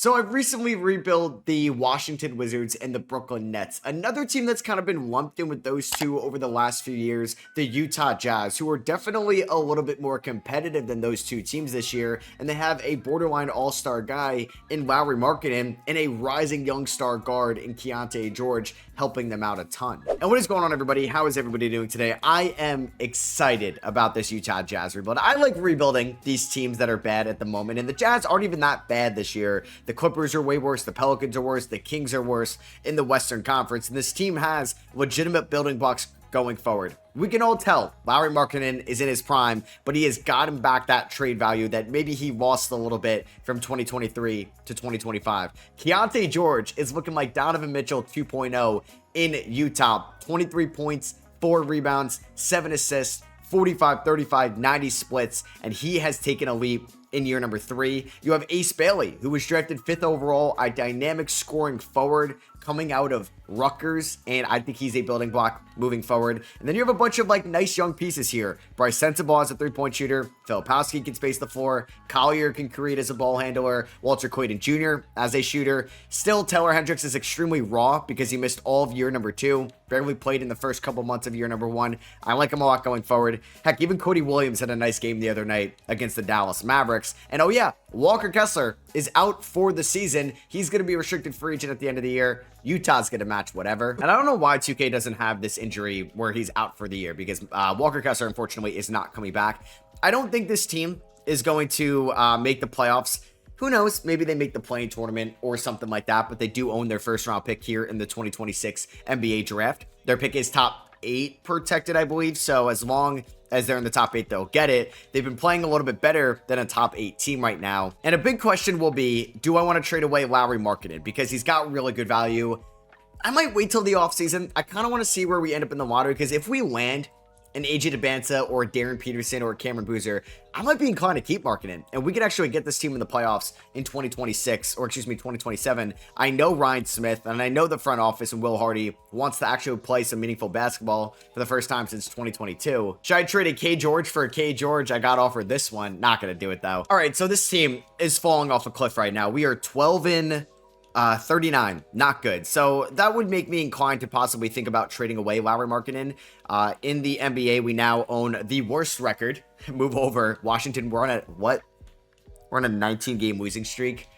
So I've recently rebuilt the Washington Wizards and the Brooklyn Nets. Another team that's kind of been lumped in with those two over the last few years, the Utah Jazz, who are definitely a little bit more competitive than those two teams this year. And they have a borderline all-star guy in Lauri Markkanen and a rising young star guard in Keyonte George, helping them out a ton. And what is going on, everybody? How is everybody doing today? I am excited about this Utah Jazz rebuild. I like rebuilding these teams that are bad at the moment, and the Jazz aren't even that bad this year. The Clippers are way worse. The Pelicans are worse. The Kings are worse in the Western Conference. And this team has legitimate building blocks going forward. We can all tell Lauri Markkanen is in his prime, but he has gotten back that trade value that maybe he lost a little bit from 2023 to 2025. Keyonte George is looking like Donovan Mitchell 2.0 in Utah. 23 points, 4 rebounds, 7 assists, 45, 35, 90 splits, and he has taken a leap in year number 3. You have Ace Bailey, who was drafted 5th overall, a dynamic scoring forward coming out of Rutgers, and I think he's a building block moving forward. And then you have a bunch of nice young pieces here. Bryce Sensabaugh as a 3-point shooter, Filipowski can space the floor, Collier can create as a ball handler, Walter Clayton Jr. as a shooter. Still, Taylor Hendricks is extremely raw because he missed all of year number 2, barely played in the first couple months of year number 1. I like him a lot going forward. Heck, even Cody Williams had a nice game the other night against the Dallas Mavericks. And oh yeah, Walker Kessler is out for the season. He's going to be a restricted free agent at the end of the year. Utah's going to match whatever. And I don't know why 2K doesn't have this injury where he's out for the year, because Walker Kessler, unfortunately, is not coming back. I don't think this team is going to make the playoffs. Who knows? Maybe they make the play-in tournament or something like that, but they do own their first-round pick here in the 2026 NBA draft. Their pick is top 8 protected, I believe, so as long as they're in the top 8, they'll get it. They've been playing a little bit better than a top 8 team right now. And a big question will be, do I want to trade away Lauri Markkanen? Because he's got really good value. I might wait till the offseason. I kind of want to see where we end up in the lottery, because if we land an AJ DeBanza or Darren Peterson or Cameron Boozer, I might be inclined to keep Markkanen, and we could actually get this team in the playoffs in 2026, or excuse me, 2027. I know Ryan Smith, and I know the front office and Will Hardy wants to actually play some meaningful basketball for the first time since 2022. Should I trade a K George for a K George? I got offered this one. Not going to do it, though. All right, so this team is falling off a cliff right now. We are 12 in 39, not good. So that would make me inclined to possibly think about trading away Lauri Markkanen. In the NBA, we now own the worst record. Move over. Washington, we're on a, what? We're on a 19-game losing streak.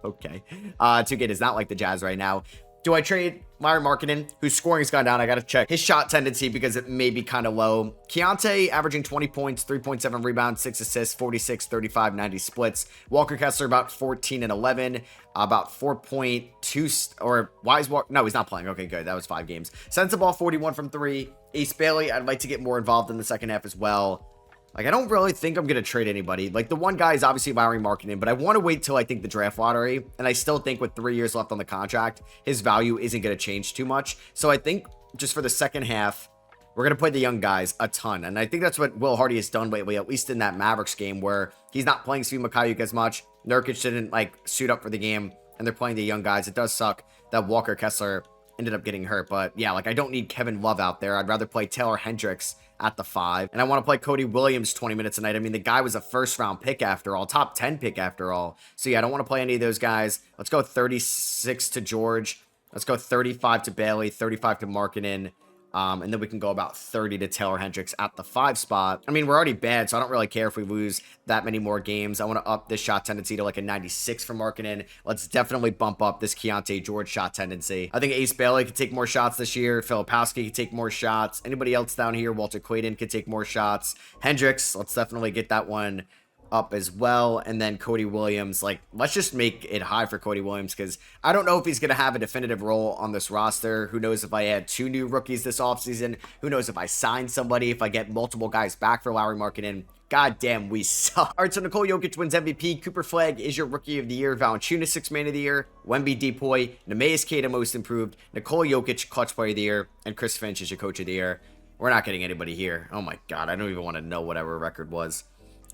Okay. 2K does not like the Jazz right now. Do I trade Lauri Markkanen, whose scoring has gone down? I got to check his shot tendency because it may be kind of low. Keyonte averaging 20 points, 3.7 rebounds, 6 assists, 46, 35, 90 splits. Walker Kessler about 14 and 11, about 4.2, or why is Walker? No, he's not playing. Okay, good. That was 5 games. Sensabaugh 41 from 3. Ace Bailey, I'd like to get more involved in the second half as well. I don't really think I'm going to trade anybody. The one guy is obviously Lauri Markkanen, but I want to wait till I think the draft lottery. And I still think with 3 years left on the contract, his value isn't going to change too much. So I think just for the second half, we're going to play the young guys a ton. And I think that's what Will Hardy has done lately, at least in that Mavericks game where he's not playing Svi Mikhailiuk as much. Nurkic didn't suit up for the game, and they're playing the young guys. It does suck that Walker Kessler ended up getting hurt. But yeah, I don't need Kevin Love out there. I'd rather play Taylor Hendricks at the 5. And I want to play Cody Williams 20 minutes a night. I mean, the guy was a first-round pick after all, top 10 pick after all. So yeah, I don't want to play any of those guys. Let's go 36 to George. Let's go 35 to Bailey, 35 to Markkanen. And then we can go about 30 to Taylor Hendricks at the 5 spot. I mean, we're already bad, so I don't really care if we lose that many more games. I want to up this shot tendency to a 96 for Markkanen. Let's definitely bump up this Keyonte George shot tendency. I think Ace Bailey could take more shots this year. Filipowski could take more shots. Anybody else down here? Walter Clayton could take more shots. Hendricks, let's definitely get that one up as well. And then Cody Williams, let's just make it high for Cody Williams, because I don't know if he's going to have a definitive role on this roster. Who knows if I add 2 new rookies this offseason? Who knows if I sign somebody, if I get multiple guys back for Lauri Markkanen? God damn, we suck. All right, so Nikola Jokic wins MVP. Cooper Flagg is your Rookie of the Year. Valanciunas, 6th Man of the Year. Wemby Depoy. Neemias Queta, Most Improved. Nikola Jokic, Clutch Player of the Year. And Chris Finch is your Coach of the Year. We're not getting anybody here. Oh my God, I don't even want to know what our record was.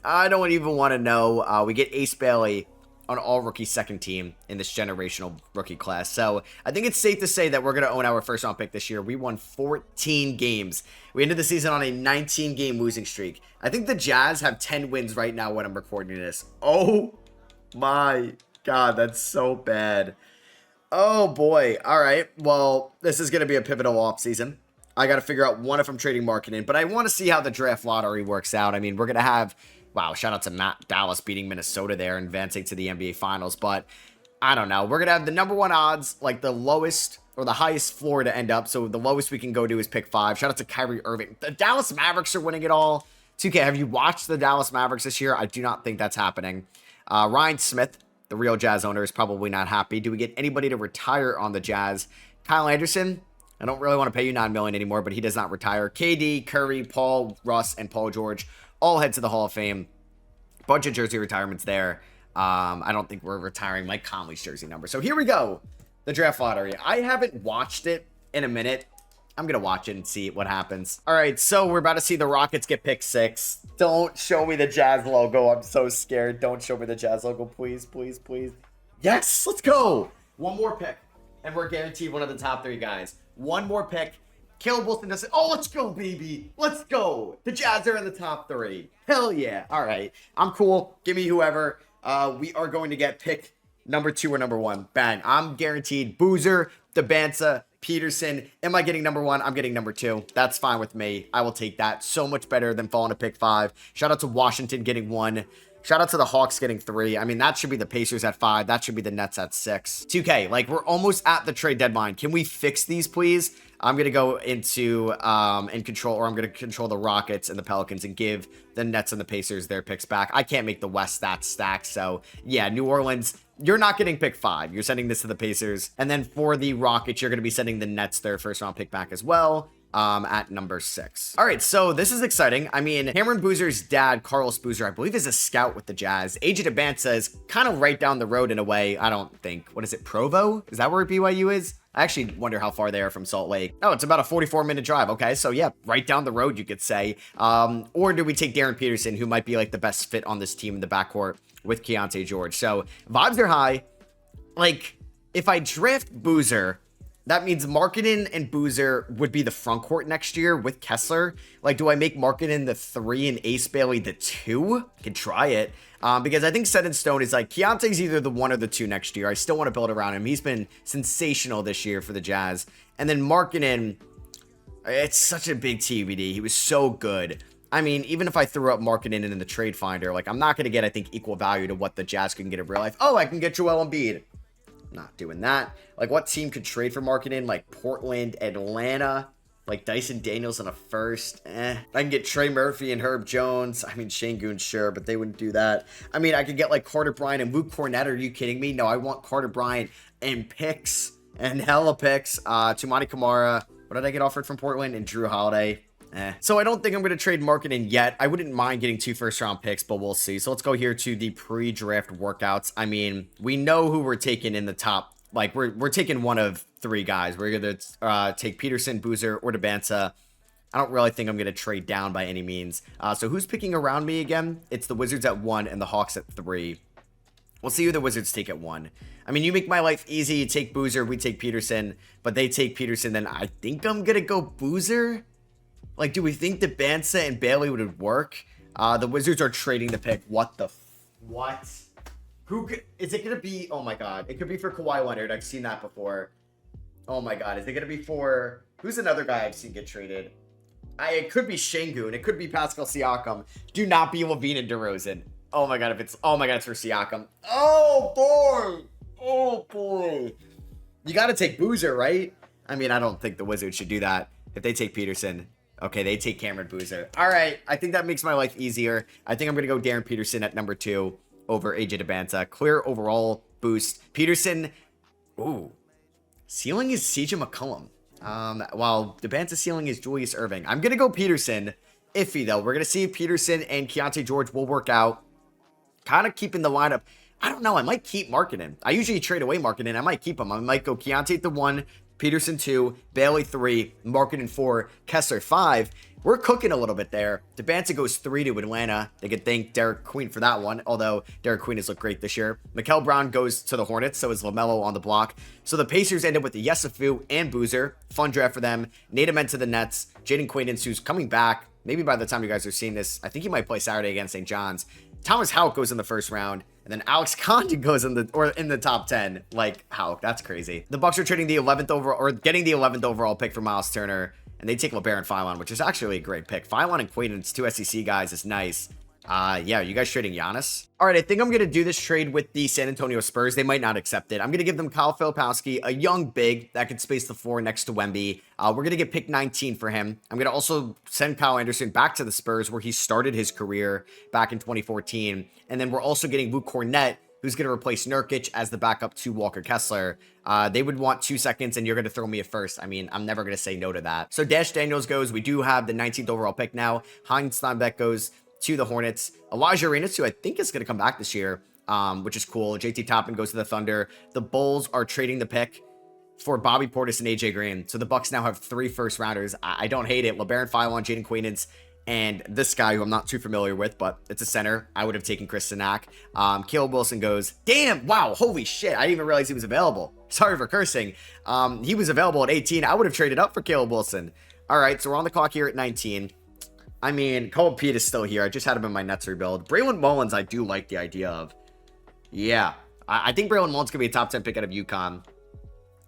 I don't even want to know. We get Ace Bailey on all rookie second team in this generational rookie class. So I think it's safe to say that we're going to own our first round pick this year. We won 14 games. We ended the season on a 19-game losing streak. I think the Jazz have 10 wins right now when I'm recording this. Oh my God, that's so bad. Oh boy. All right. Well, this is going to be a pivotal offseason. I got to figure out one if I'm trading marketing, but I want to see how the draft lottery works out. I mean, we're going to have, wow, shout out to Matt Dallas beating Minnesota there and advancing to the NBA Finals, but I don't know. We're going to have the number one odds, like the lowest or the highest floor to end up. So the lowest we can go to is pick 5. Shout out to Kyrie Irving. The Dallas Mavericks are winning it all. 2K, have you watched the Dallas Mavericks this year? I do not think that's happening. Ryan Smith, the real Jazz owner, is probably not happy. Do we get anybody to retire on the Jazz? Kyle Anderson, I don't really want to pay you $9 million anymore, but he does not retire. KD, Curry, Paul, Russ, and Paul George all head to the Hall of Fame. Bunch of jersey retirements there. I don't think we're retiring Mike Conley's jersey number. So here we go. The draft lottery. I haven't watched it in a minute. I'm going to watch it and see what happens. All right, so we're about to see the Rockets get pick 6. Don't show me the Jazz logo. I'm so scared. Don't show me the Jazz logo, please, please, please. Yes, let's go. One more pick, and we're guaranteed one of the top 3 guys. One more pick. Caleb Wilson does it. Oh, let's go, baby. Let's go. The Jazz are in the top 3. Hell yeah. All right, I'm cool. Give me whoever. We are going to get pick number 2 or number 1. Bang. I'm guaranteed Boozer, Debanza, Peterson. Am I getting number 1? I'm getting number 2. That's fine with me. I will take that. So much better than falling to pick 5. Shout out to Washington getting 1. Shout out to the Hawks getting 3. I mean, that should be the Pacers at 5. That should be the Nets at 6. 2K, like, we're almost at the trade deadline. Can we fix these, please? I'm going to go into in control, or I'm going to control the Rockets and the Pelicans and give the Nets and the Pacers their picks back. I can't make the West that stack. So, yeah, New Orleans, you're not getting pick 5. You're sending this to the Pacers. And then for the Rockets, you're going to be sending the Nets their first round pick back as well. At number 6. All right, so this is exciting. I mean, Cameron Boozer's dad, Carlos Boozer, I believe is a scout with the Jazz. AJ Debanza is kind of right down the road in a way. I don't think. What is it, Provo? Is that where BYU is? I actually wonder how far they are from Salt Lake. Oh, it's about a 44-minute drive. Okay, so yeah, right down the road, you could say. Or do we take Darren Peterson, who might be like the best fit on this team in the backcourt with Keontae George? So vibes are high. Like, if I draft Boozer, that means Markkanen and Boozer would be the front court next year with Kessler. Like, do I make Markkanen the 3 and Ace Bailey the 2? Can try it. Because I think set in stone is like Keontae's either the 1 or the 2 next year. I still want to build around him. He's been sensational this year for the Jazz. And then Markkanen, it's such a big TBD. He was so good. I mean, even if I threw up Markkanen in the trade finder, like, I'm not going to get, I think, equal value to what the Jazz can get in real life. Oh, I can get Joel Embiid. Not doing that. Like, what team could trade for Markkanen? Like, Portland, Atlanta, like Dyson Daniels on a first. I can get Trey Murphy and Herb Jones. I mean, Şengün, sure, but they wouldn't do that. I mean, I could get, like, Carter Bryant and Luke Cornett. Are you kidding me? No, I want Carter Bryant and picks and hella picks. Tumani Kamara. What did I get offered from Portland? And Drew Holiday. So I don't think I'm going to trade Markkanen yet. I wouldn't mind getting 2 first-round picks, but we'll see. So let's go here to the pre-draft workouts. I mean, we know who we're taking in the top. Like, we're taking one of 3 guys. We're going to take Peterson, Boozer, or Debanza. I don't really think I'm going to trade down by any means. So who's picking around me again? It's the Wizards at 1 and the Hawks at 3. We'll see who the Wizards take at 1. I mean, you make my life easy. You take Boozer, we take Peterson. But they take Peterson, then I think I'm going to go Boozer. Like, do we think Debanza and Bailey would work? The Wizards are trading the pick. What the what? Who could, is it going to be? Oh my god. It could be for Kawhi Leonard. I've seen that before. Oh my god. Is it going to be for, who's another guy I've seen get traded? It could be Şengün. It could be Pascal Siakam. Do not be Levine and DeRozan. Oh my god, it's for Siakam. Oh boy. Oh boy. You got to take Boozer, right? I mean, I don't think the Wizards should do that. If they take Peterson. Okay, they take Cameron Boozer. All right, I think that makes my life easier. I think I'm going to go Darren Peterson at number 2 over AJ Debanza. Clear overall boost. Peterson, ooh, ceiling is CJ McCollum. While Debanza's ceiling is Julius Erving. I'm going to go Peterson. Iffy, though. We're going to see if Peterson and Keontae George will work out. Kind of keeping the lineup. I don't know. I might keep Markkanen. I usually trade away Markkanen. I might keep him. I might go Keontae at the 1, Peterson 2, Bailey 3, Markkanen 4, Kessler 5. We're cooking a little bit there. Debanza goes 3 to Atlanta. They could thank Derek Queen for that one, although Derek Queen has looked great this year. Mikael Brown goes to the Hornets, so is LaMelo on the block. So the Pacers end up with the Yesufu and Boozer. Fun draft for them. Nate Amen to the Nets. Jaden Quaidens, who's coming back. Maybe by the time you guys are seeing this, I think he might play Saturday against St. John's. Thomas Houck goes in the first round, and then Alex Condon goes in the top 10. Like, Houck, that's crazy. The Bucks are trading the 11th overall, or getting the 11th overall pick for Miles Turner, and they take LeBaron Philon, which is actually a great pick. Philon and Quaidance, two SEC guys, is nice. Yeah, you guys trading Giannis? All right, I think I'm going to do this trade with the San Antonio Spurs. They might not accept it. I'm going to give them Kyle Filipowski, a young big that can space the floor next to Wemby. We're going to get pick 19 for him. I'm going to also send Kyle Anderson back to the Spurs where he started his career back in 2014. And then we're also getting Luke Kornet, who's going to replace Nurkic as the backup to Walker Kessler. They would want 2 seconds, and you're going to throw me a first. I mean, I'm never going to say no to that. So Dash Daniels goes. We do have the 19th overall pick now. Heinz Steinbeck goes to the Hornets. Elijah Arenas, who I think is going to come back this year, which is cool. JT Toppin goes to the Thunder. The Bulls are trading the pick for Bobby Portis and AJ Green. So the Bucks now have 3 first rounders. I don't hate it. LeBaron Philon, Jaden Quaidance, and this guy who I'm not too familiar with, but it's a center. I would have taken Chris Sinak. Caleb Wilson goes. Damn, wow, holy shit. I didn't even realize he was available. Sorry for cursing. He was available at 18. I would have traded up for Caleb Wilson. All right, so we're on the clock here at 19. I mean, Cole Pete is still here. I just had him in my Nets rebuild. Braylon Mullins, I do like the idea of. Yeah, I think Braylon Mullins could be a top 10 pick out of UConn.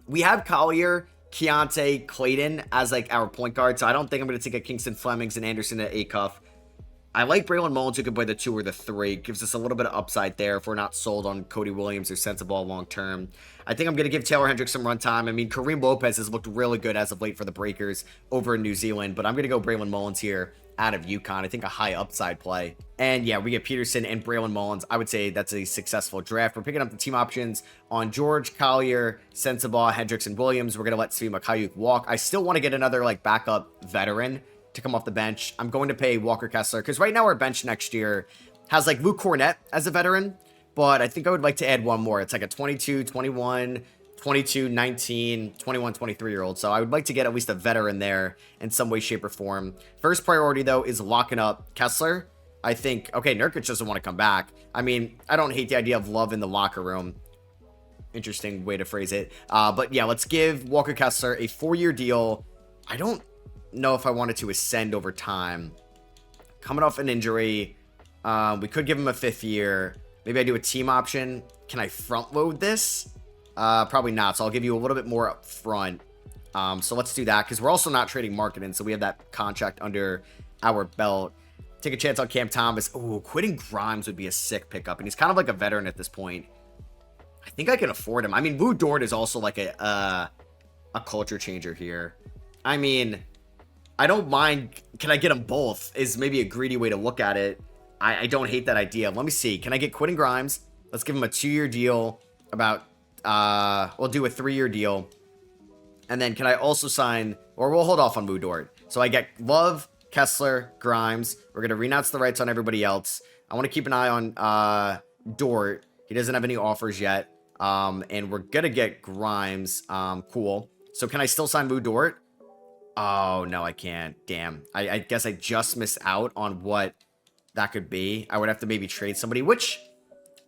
We have Collier, Keontae, Clayton as like our point guard, so I don't think I'm going to take a Kingston Flemings and Anderson at Acuff. I like Braylon Mullins, who can play the 2 or the 3. Gives us a little bit of upside there if we're not sold on Cody Williams or Sensabaugh long term. I think I'm going to give Taylor Hendricks some run time. I mean, Kareem Lopez has looked really good as of late for the Breakers over in New Zealand, but I'm going to go Braylon Mullins here out of UConn. I think a high upside play. And yeah, we get Peterson and Braylon Mullins. I would say that's a successful draft. We're picking up the team options on George, Collier, Sensabaugh, Hendricks, and Williams. We're going to let Svi Mikhailiuk walk. I still want to get another like backup veteran to come off the bench. I'm going to pay Walker Kessler because right now our bench next year has like Luke Kornet as a veteran, but I think I would like to add one more. It's like a 22, 21, 22, 19, 21, 23-year-old. So I would like to get at least a veteran there in some way, shape, or form. First priority, though, is locking up Kessler. I think, okay, Nurkic doesn't want to come back. I mean, I don't hate the idea of love in the locker room. Interesting way to phrase it. But yeah, let's give Walker Kessler a 4-year deal. I don't know if I wanted to ascend over time. Coming off an injury, we could give him a 5th year. Maybe I do a team option. Can I front load this? Probably not. So I'll give you a little bit more up front. So let's do that because we're also not trading Markkanen, so we have that contract under our belt. Take a chance on Cam Thomas. Oh, Quentin Grimes would be a sick pickup, and he's kind of like a veteran at this point. I think I can afford him. I mean, Lou Dort is also like a culture changer here. I mean, I don't mind. Can I get them both? Is maybe a greedy way to look at it. I don't hate that idea. Let me see. Can I get Quentin Grimes? Let's give him a 2-year deal. We'll do a 3-year deal. And then can I also sign, or we'll hold off on Lou Dort. So I get Love, Kessler, Grimes. We're going to renounce the rights on everybody else. I want to keep an eye on Dort. He doesn't have any offers yet. And we're going to get Grimes. Cool. So can I still sign Lou Dort? Oh, no, I can't. Damn. I guess I just missed out on what that could be. I would have to maybe trade somebody, which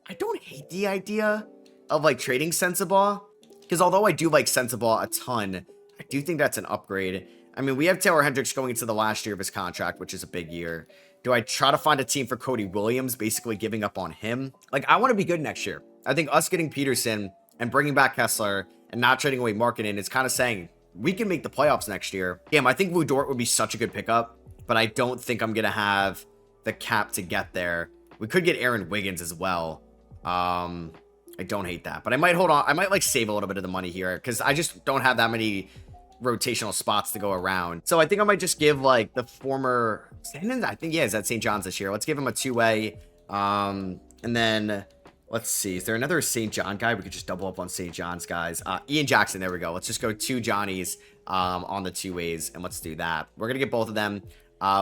I don't hate the idea of like trading Sensabaugh. Because although I do like Sensabaugh a ton, I do think that's an upgrade. I mean, we have Taylor Hendricks going into the last year of his contract, which is a big year. Do I try to find a team for Cody Williams, basically giving up on him? Like, I want to be good next year. I think us getting Peterson and bringing back Kessler and not trading away Markkanen is kind of saying we can make the playoffs next year. Damn, I think Lou Dort would be such a good pickup, but I don't think I'm going to have the cap to get there. We could get Aaron Wiggins as well. I don't hate that, but I might hold on. I might like save a little bit of the money here because I just don't have that many rotational spots to go around. So I think I might just give like the former, I think, yeah, is at St. John's this year. Let's give him a 2-way. And then let's see, is there another St. John guy? We could just double up on St. John's guys. Ian Jackson, there we go. Let's just go 2 Johnnies on the 2-ways, and let's do that. We're going to get both of them.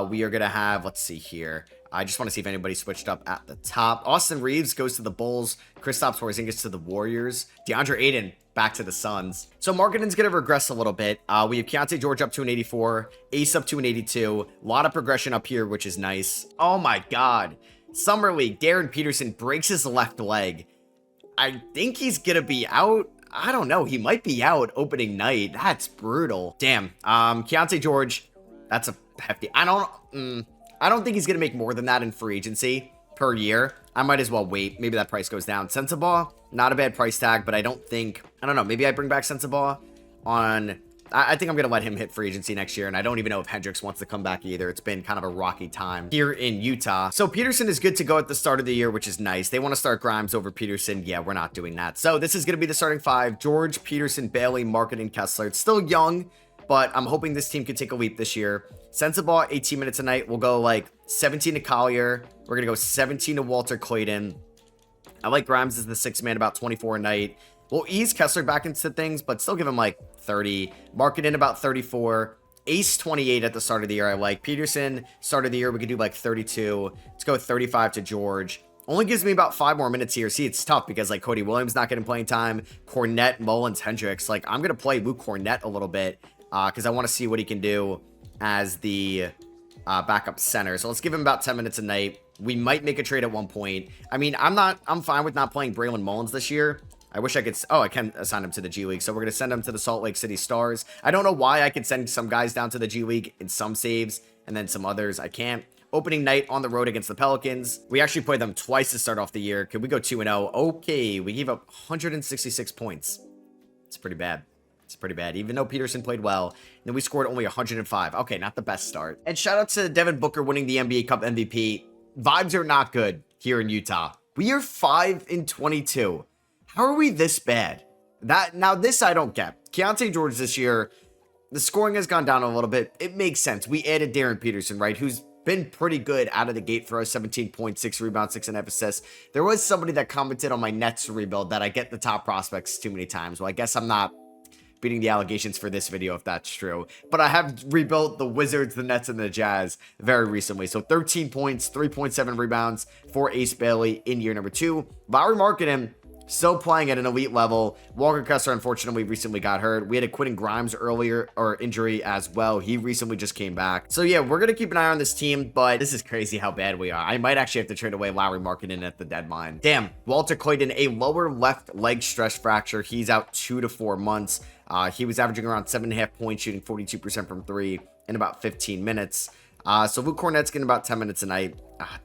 We are going to have, let's see here. I just want to see if anybody switched up at the top. Austin Reeves goes to the Bulls. Kristaps Porzingis to the Warriors. DeAndre Ayton back to the Suns. So Markkanen's going to regress a little bit. We have Keontae George up to an 84. Ace up to an 82. A lot of progression up here, which is nice. Oh my God. Summer League, Darren Peterson breaks his left leg. I think he's going to be out. I don't know. He might be out opening night. That's brutal. Damn. Keontae George, that's a hefty. I don't think he's going to make more than that in free agency. per year, I might as well wait. Maybe that price goes down. Sensabaugh, not a bad price tag, but I don't know. Maybe I bring back Sensabaugh on... I think I'm going to let him hit free agency next year, and I don't even know if Hendricks wants to come back either. It's been kind of a rocky time here in Utah. So Peterson is good to go at the start of the year, which is nice. They want to start Grimes over Peterson. Yeah, we're not doing that. So this is going to be the starting five. George, Peterson, Bailey, Markkanen, Kessler. It's still young, but I'm hoping this team could take a leap this year. Sensabaugh, 18 minutes a night. We'll go like 17 to Collier. We're going to go 17 to Walter Clayton. I like Grimes as the sixth man, about 24 a night. We'll ease Kessler back into things, but still give him like 30. Markkanen about 34. Ace 28 at the start of the year. I like Peterson. Start of the year, we could do like 32. Let's go 35 to George. Only gives me about 5 more minutes here. See, it's tough because like Cody Williams not getting playing time. Cornette, Mullins, Hendricks. Like I'm going to play Luke Cornette a little bit because I want to see what he can do as the backup center. So let's give him about 10 minutes a night. We might make a trade at one point. I mean, I'm fine with not playing Braylon Mullins this year. I wish I could... Oh, I can assign him to the G League. So we're going to send him to the Salt Lake City Stars. I don't know why I could send some guys down to the G League in some saves, and then some others I can't. Opening night on the road against the Pelicans. We actually played them twice to start off the year. Could we go 2-0? Okay, we gave up 166 points. It's pretty bad. It's pretty bad. Even though Peterson played well, and then we scored only 105. Okay, not the best start. And shout out to Devin Booker winning the NBA Cup MVP. Vibes are not good here in Utah. We are 5-22. How are we this bad? Now this I don't get. Keontae George this year, the scoring has gone down a little bit. It makes sense. We added Darren Peterson, right? Who's been pretty good out of the gate for us. 17 points, 6 rebounds, 6.5 assists. There was somebody that commented on my Nets rebuild that I get the top prospects too many times. Well, I guess I'm not beating the allegations for this video if that's true. But I have rebuilt the Wizards, the Nets, and the Jazz very recently. So 13 points, 3.7 rebounds for Ace Bailey in year number 2. Lauri Markkanen still playing at an elite level. Walker Kessler, unfortunately, recently got hurt. We had a Quentin Grimes injury as well. He recently just came back. So yeah, we're going to keep an eye on this team, but this is crazy how bad we are. I might actually have to trade away Lauri Markkanen at the deadline. Damn, Walter Clayton, a lower left leg stress fracture. He's out 2 to 4 months. He was averaging around 7.5 points, shooting 42% from 3 in about 15 minutes. So Luke Cornette's getting about 10 minutes a night.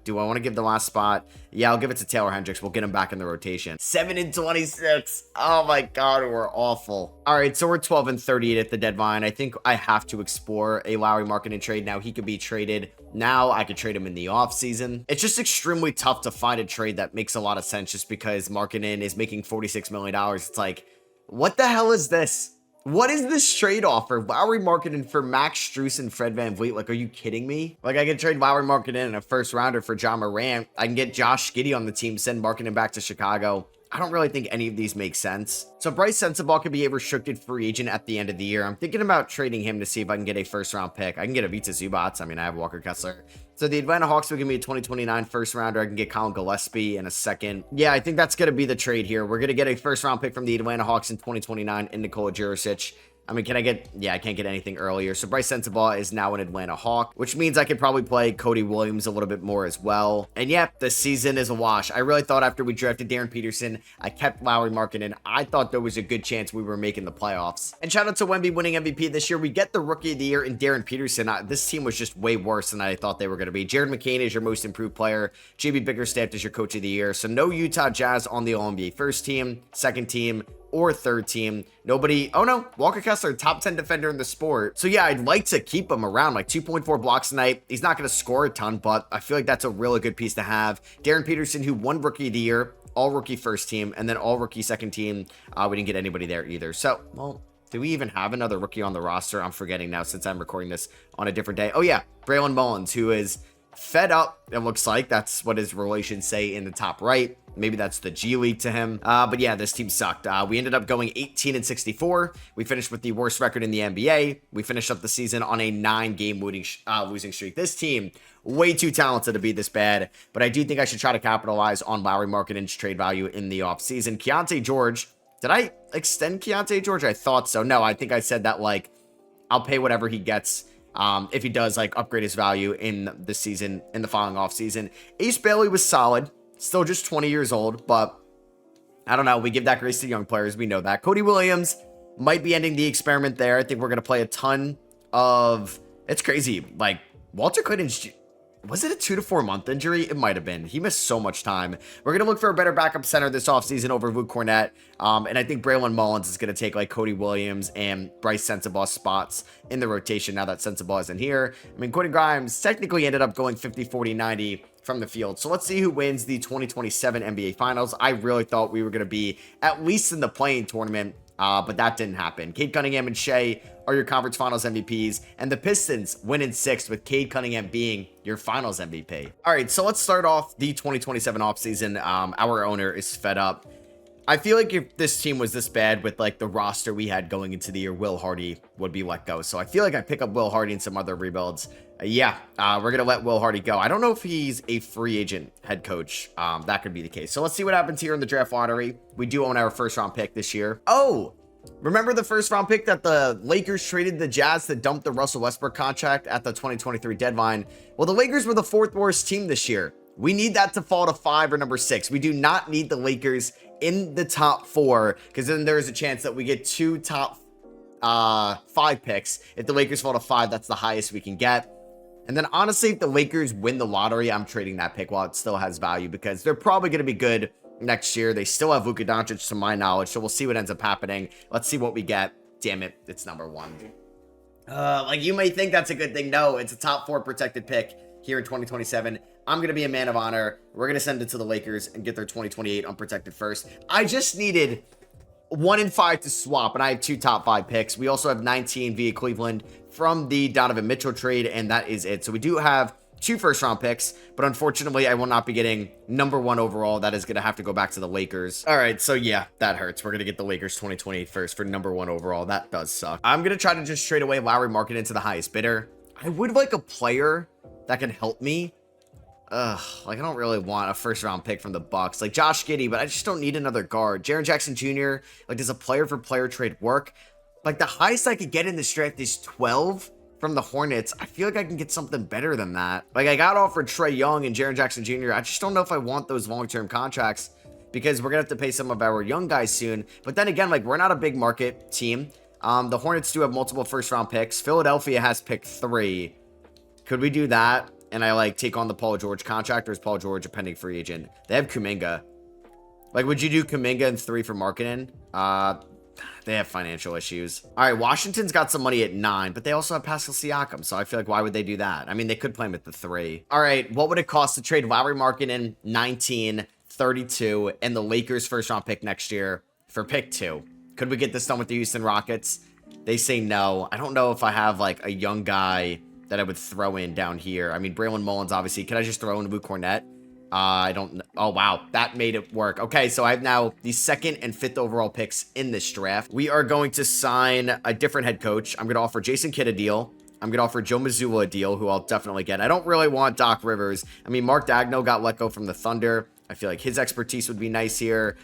Do I want to give the last spot? Yeah, I'll give it to Taylor Hendricks. We'll get him back in the rotation. 7-26. Oh my God, we're awful. All right, so we're 12-38 at the deadline. I think I have to explore a Lauri Markkanen trade. Now he could be traded. Now I could trade him in the offseason. It's just extremely tough to find a trade that makes a lot of sense just because Markkanen is making $46 million. It's like, what the hell is this? What is this trade offer? Lauri Markkanen for Max Strus and Fred VanVleet? Like, are you kidding me? Like, I could trade Lauri Markkanen in a first rounder for John Morant. I can get Josh Giddey on the team, send Markkanen back to Chicago. I don't really think any of these make sense. So Bryce Sensabaugh could be a restricted free agent at the end of the year. I'm thinking about trading him to see if I can get a first round pick. I can get a Vita Zubats. I mean, I have Walker Kessler. So the Atlanta Hawks will give me a 2029 first rounder. I can get Colin Gillespie in a second. Yeah, I think that's going to be the trade here. We're going to get a first round pick from the Atlanta Hawks in 2029 in Nikola Jurisic. I mean, can I get... Yeah, I can't get anything earlier. So Bryce Sensabaugh is now an Atlanta Hawk, which means I could probably play Cody Williams a little bit more as well. And yeah, the season is a wash. I really thought after we drafted Darren Peterson, I kept Lauri Markkanen. I thought there was a good chance we were making the playoffs. And shout out to Wemby winning MVP this year. We get the Rookie of the Year in Darren Peterson. This team was just way worse than I thought they were going to be. Jared McCain is your most improved player. JB Bickerstaff is your Coach of the Year. So no Utah Jazz on the All-NBA first team, second team, or third team. Nobody... Oh no, Walker Kessler, top 10 defender in the sport. So yeah, I'd like to keep him around, like 2.4 blocks a night. He's not going to score a ton, but I feel like that's a really good piece to have. Darren Peterson, who won Rookie of the Year, all rookie first team, and then all rookie second team. We didn't get anybody there either. So, well, do we even have another rookie on the roster? I'm forgetting now since I'm recording this on a different day. Oh yeah, Braylon Mullins, who is fed up, it looks like. That's what his relations say in the top right. Maybe that's the G League to him. But yeah, this team sucked. We ended up going 18-64. We finished with the worst record in the NBA. We finished up the season on a 9-game losing streak. This team, way too talented to be this bad. But I do think I should try to capitalize on Lauri Markkanen's trade value in the offseason. Keontae George. Did I extend Keontae George? I thought so. No, I think I said that, like, I'll pay whatever he gets. If he does, like, upgrade his value in the season, in the following offseason. Ace Bailey was solid. Still just 20 years old, but I don't know. We give that grace to young players. We know that. Cody Williams might be ending the experiment there. I think we're going to play a ton of... It's crazy. Like, Walter Clayton's Was it a 2 to 4 month injury? It might have been. He missed so much time. We're going to look for a better backup center this offseason over Luke Cornett. And I think Braylon Mullins is going to take like Cody Williams and Bryce Sensabaugh spots in the rotation now that Sensabaugh isn't here. I mean, Quentin Grimes technically ended up going 50, 40, 90 from the field. So let's see who wins the 2027 NBA Finals. I really thought we were going to be at least in the playing tournament. But that didn't happen. Cade Cunningham and Shea are your conference finals MVPs, and the Pistons win in 6th with Cade Cunningham being your finals MVP. All right, so let's start off the 2027 offseason. Our owner is fed up. I feel like if this team was this bad with like the roster we had going into the year, Will Hardy would be let go. So I feel like I pick up Will Hardy and some other rebuilds. We're going to let Will Hardy go. I don't know if he's a free agent head coach. That could be the case. So let's see what happens here in the draft lottery. We do own our first round pick this year. Oh, remember the first round pick that the Lakers traded the Jazz to dump the Russell Westbrook contract at the 2023 deadline? Well, the Lakers were the 4th worst team this year. We need that to fall to 5 or number 6. We do not need the Lakers in the top 4, because then there is a chance that we get 2 top 5 picks. If the Lakers fall to 5, that's the highest we can get. And then honestly, if the Lakers win the lottery, I'm trading that pick while it still has value, because they're probably going to be good next year. They still have Luka Doncic to my knowledge, so we'll see what ends up happening. Let's see what we get. Damn it, it's number 1. Like you may think that's a good thing. No, it's a top 4 protected pick here in 2027. I'm going to be a man of honor. We're going to send it to the Lakers and get their 2028 unprotected first. I just needed 1 and 5 to swap, and I have 2 top 5 picks. We also have 19 via Cleveland from the Donovan Mitchell trade, and that is it. So we do have 2 first-round picks, but unfortunately, I will not be getting number 1 overall. That is going to have to go back to the Lakers. All right, so yeah, that hurts. We're going to get the Lakers 2028 first for number 1 overall. That does suck. I'm going to try to just trade away Lauri Markkanen to the highest bidder. I would like a player that can help me. Like I don't really want a first-round pick from the Bucks, like Josh Giddey, but I just don't need another guard. Jaren Jackson Jr., like does a player-for-player trade work? Like the highest I could get in this draft is 12 from the Hornets. I feel like I can get something better than that. Like I got offered Trae Young and Jaren Jackson Jr. I just don't know if I want those long-term contracts, because we're gonna have to pay some of our young guys soon. But then again, like we're not a big market team. The Hornets do have multiple first-round picks. Philadelphia has pick 3. Could we do that? And I like take on the Paul George contract, or is Paul George a pending free agent? They have Kuminga. Like, would you do Kuminga and 3 for Markkanen? They have financial issues. All right, Washington's got some money at 9, but they also have Pascal Siakam, so I feel like why would they do that? I mean, they could play him at the 3. All right, what would it cost to trade Lauri Markkanen 19, 32, and the Lakers first round pick next year for pick 2? Could we get this done with the Houston Rockets? They say no. I don't know if I have like a young guy that I would throw in down here. I mean, Braylon Mullins, obviously. Can I just throw in Luke Cornett? I don't know. Oh, wow. That made it work. Okay, so I have now the 2nd and 5th overall picks in this draft. We are going to sign a different head coach. I'm going to offer Jason Kidd a deal. I'm going to offer Joe Mazzulla a deal, who I'll definitely get. I don't really want Doc Rivers. I mean, Mark Daigneault got let go from the Thunder. I feel like his expertise would be nice here.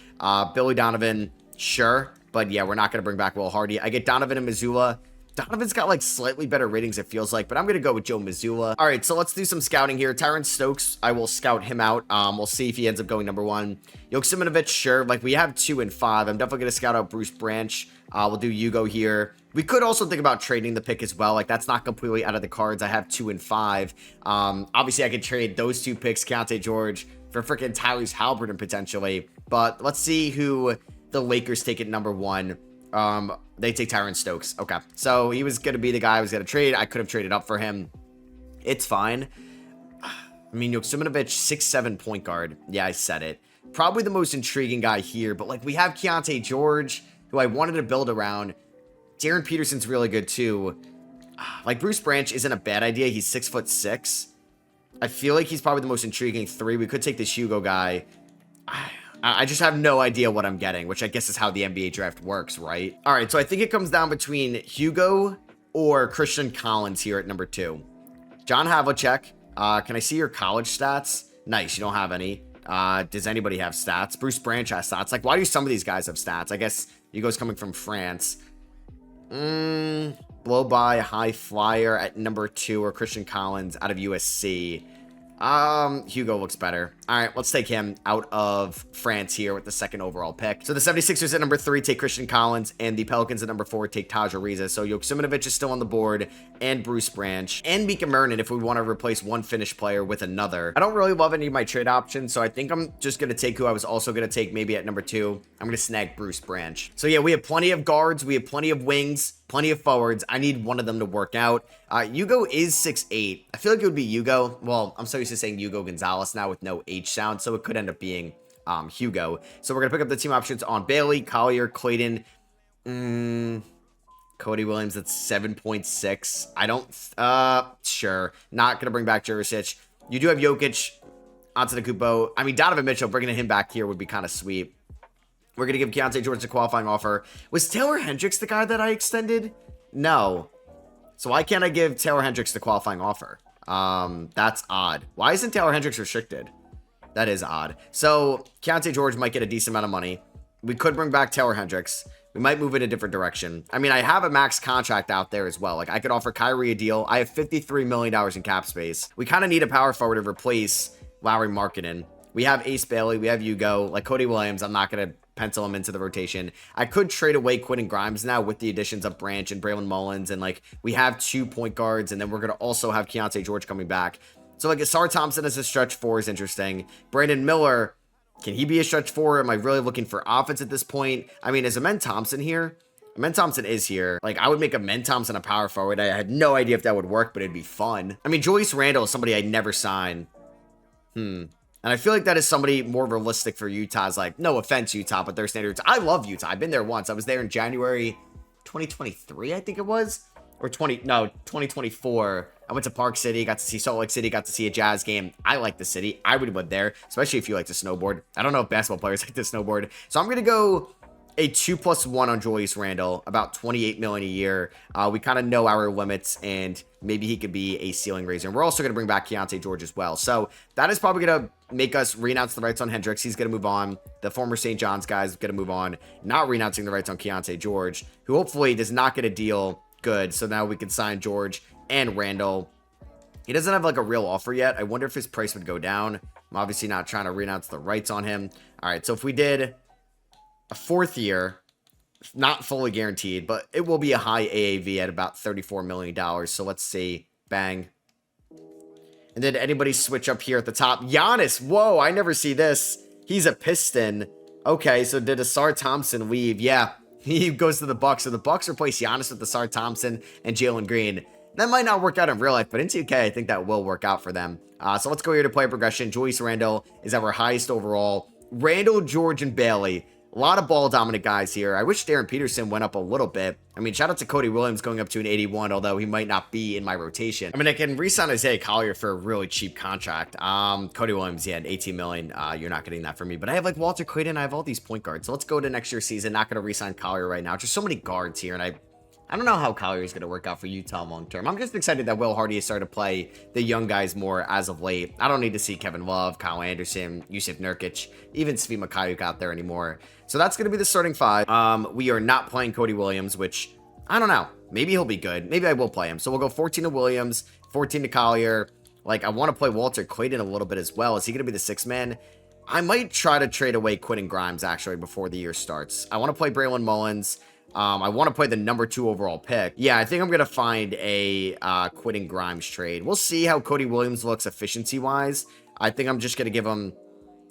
Billy Donovan, sure. But yeah, we're not going to bring back Will Hardy. I get Donovan and Mazzulla. Donovan's got like slightly better ratings, it feels like, but I'm going to go with Joe Mazzulla. All right, so let's do some scouting here. Tyron Stokes, I will scout him out. We'll see if he ends up going number 1. Joksimovic, sure. Like we have 2 and 5. I'm definitely going to scout out Bruce Branch. We'll do Hugo here. We could also think about trading the pick as well. Like that's not completely out of the cards. I have 2 and 5. Obviously I could trade those 2 picks, Keontae George, for freaking Tyrese Halliburton potentially. But let's see who the Lakers take at number 1. They take Tyron Stokes. Okay. So he was going to be the guy I was going to trade. I could have traded up for him. It's fine. I mean, Joksimovic, 6'7" point guard. Yeah, I said it. Probably the most intriguing guy here, but like we have Keontae George, who I wanted to build around. Darren Peterson's really good too. Like Bruce Branch isn't a bad idea. He's 6'6". I feel like he's probably the most intriguing 3. We could take this Hugo guy. I just have no idea what I'm getting, which I guess is how the NBA draft works, right? All right, so I think it comes down between Hugo or Christian Collins here at number 2. John Havlicek, can I see your college stats? Nice, you don't have any. Does anybody have stats? Bruce Branch has stats. Like, why do some of these guys have stats? I guess Hugo's coming from France. Blow by high flyer at number 2 or Christian Collins out of USC. Hugo looks better. All right, let's take him out of France here with the second overall pick. So the 76ers at number 3 take Christian Collins, and the Pelicans at number 4 take Taj Ariza. So Joksimovic is still on the board, and Bruce Branch, and Mika Mernon if we want to replace one Finnish player with another. I don't really love any of my trade options, so I think I'm just going to take who I was also going to take maybe at number 2. I'm going to snag Bruce Branch. So yeah, we have plenty of guards, we have plenty of wings, plenty of forwards. I need one of them to work out. Hugo is 6'8". I feel like it would be Hugo. Well, I'm so used to saying Hugo Gonzalez now with no H sound, so it could end up being Hugo. So we're going to pick up the team options on Bailey, Collier, Clayton, Cody Williams at 7.6. I don't, sure. Not going to bring back Jurisic. You do have Jokic, Antetokounmpo. I mean, Donovan Mitchell, bringing him back here would be kind of sweet. We're going to give Keyonte George a qualifying offer. Was Taylor Hendricks the guy that I extended? No. So why can't I give Taylor Hendricks the qualifying offer? That's odd. Why isn't Taylor Hendricks restricted? That is odd. So Keyonte George might get a decent amount of money. We could bring back Taylor Hendricks. We might move in a different direction. I mean, I have a max contract out there as well. Like, I could offer Kyrie a deal. I have $53 million in cap space. We kind of need a power forward to replace Lauri Markkanen. We have Ace Bailey. We have Hugo. Like, Cody Williams, I'm not going to pencil him into the rotation. I could trade away Quentin Grimes now with the additions of Branch and Braylon Mullins, and like we have 2 point guards, and then we're gonna also have Keyonte George coming back. So like Asar Thompson as a stretch 4 is interesting. Brandon Miller, can he be a stretch 4? Am I really looking for offense at this point? I mean, is Amen Thompson here? Amen Thompson is here. Like, I would make Amen Thompson a power forward. I had no idea if that would work, but it'd be fun. I mean, Julius Randle is somebody I'd never sign. And I feel like that is somebody more realistic for Utah's, like, no offense, Utah, but their standards. I love Utah. I've been there once. I was there in January 2023, I think it was. Or 2024. I went to Park City, got to see Salt Lake City, got to see a Jazz game. I like the city. I would live there, especially if you like to snowboard. I don't know if basketball players like to snowboard. So I'm going to go a 2+1 on Julius Randle, about $28 million a year. We kind of know our limits, and maybe he could be a ceiling raiser. And we're also going to bring back Keyonte George as well. So that is probably going to make us renounce the rights on Hendricks. He's going to move on. The former St. John's guy is going to move on, not renouncing the rights on Keyonte George, who hopefully does not get a deal good. So now we can sign George and Randle. He doesn't have like a real offer yet. I wonder if his price would go down. I'm obviously not trying to renounce the rights on him. All right, so if we did a 4th year, not fully guaranteed, but it will be a high AAV at about $34 million. So let's see. Bang. And did anybody switch up here at the top? Giannis. Whoa, I never see this. He's a Piston. Okay, so did Asar Thompson leave? Yeah, he goes to the Bucks. So the Bucks replace Giannis with Asar Thompson and Jalen Green. That might not work out in real life, but in 2K, I think that will work out for them. So let's go here to player progression. Julius Randle is our highest overall. Randle, George, and Bailey. A lot of ball dominant guys here. I wish Darren Peterson went up a little bit. I mean, shout out to Cody Williams going up to an 81, although he might not be in my rotation. I mean, I can re-sign Isaiah Collier for a really cheap contract. Cody Williams, yeah, 18 million. You're not getting that from me. But I have like Walter Clayton. I have all these point guards. So let's go to next year's season. Not going to re-sign Collier right now. Just so many guards here, and I don't know how Collier is going to work out for Utah long term. I'm just excited that Will Hardy has started to play the young guys more as of late. I don't need to see Kevin Love, Kyle Anderson, Yusuf Nurkic, even Svi Mikhailiuk out there anymore. So that's going to be the starting 5. We are not playing Cody Williams, which I don't know. Maybe he'll be good. Maybe I will play him. So we'll go 14 to Williams, 14 to Collier. Like, I want to play Walter Clayton a little bit as well. Is he going to be the 6th man? I might try to trade away Quentin Grimes actually before the year starts. I want to play Braylon Mullins. I want to play the number 2 overall pick. Yeah, I think I'm going to find a Quentin Grimes trade. We'll see how Cody Williams looks efficiency-wise. I think I'm just going to give him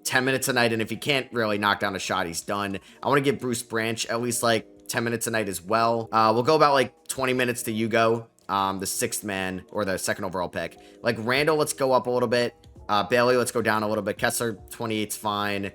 10 minutes a night, and if he can't really knock down a shot, he's done. I want to give Bruce Branch at least like 10 minutes a night as well. We'll go about like 20 minutes to Hugo, the 6th man, or the 2nd overall pick. Like Randle, let's go up a little bit. Bailey, let's go down a little bit. Kessler, 28's fine.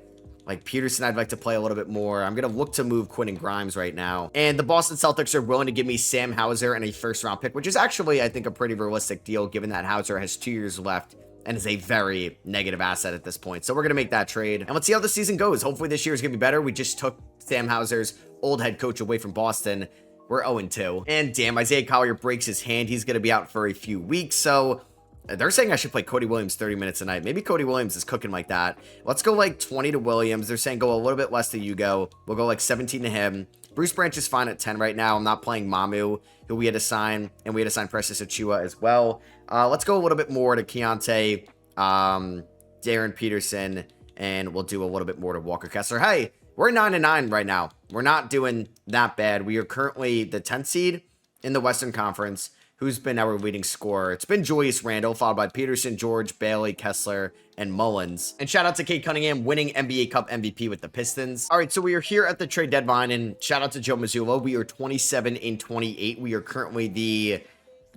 Like Peterson, I'd like to play a little bit more. I'm going to look to move Quentin Grimes right now. And the Boston Celtics are willing to give me Sam Hauser and a 1st round pick, which is actually, I think, a pretty realistic deal given that Hauser has 2 years left and is a very negative asset at this point. So we're going to make that trade. And let's see how the season goes. Hopefully this year is going to be better. We just took Sam Hauser's old head coach away from Boston. We're 0-2. And damn, Isaiah Collier breaks his hand. He's going to be out for a few weeks. So they're saying I should play Cody Williams 30 minutes a night. Maybe Cody Williams is cooking like that. Let's go like 20 to Williams. They're saying go a little bit less to Hugo. We'll go like 17 to him. Bruce Branch is fine at 10 right now. I'm not playing Mamu, who we had to sign, and we had to sign Precious Achua as well. Let's go a little bit more to Keyonte Darren Peterson, and we'll do a little bit more to Walker Kessler. Hey, we're 9-9 right now. We're not doing that bad. We are currently the 10th seed in the Western Conference. Who's been our leading scorer? It's been Julius Randle, followed by Peterson, George, Bailey, Kessler, and Mullins. And shout out to Cade Cunningham winning NBA Cup MVP with the Pistons. All right, so we are here at the trade deadline, and shout out to Joe Mazzulla. We are 27-28. We are currently the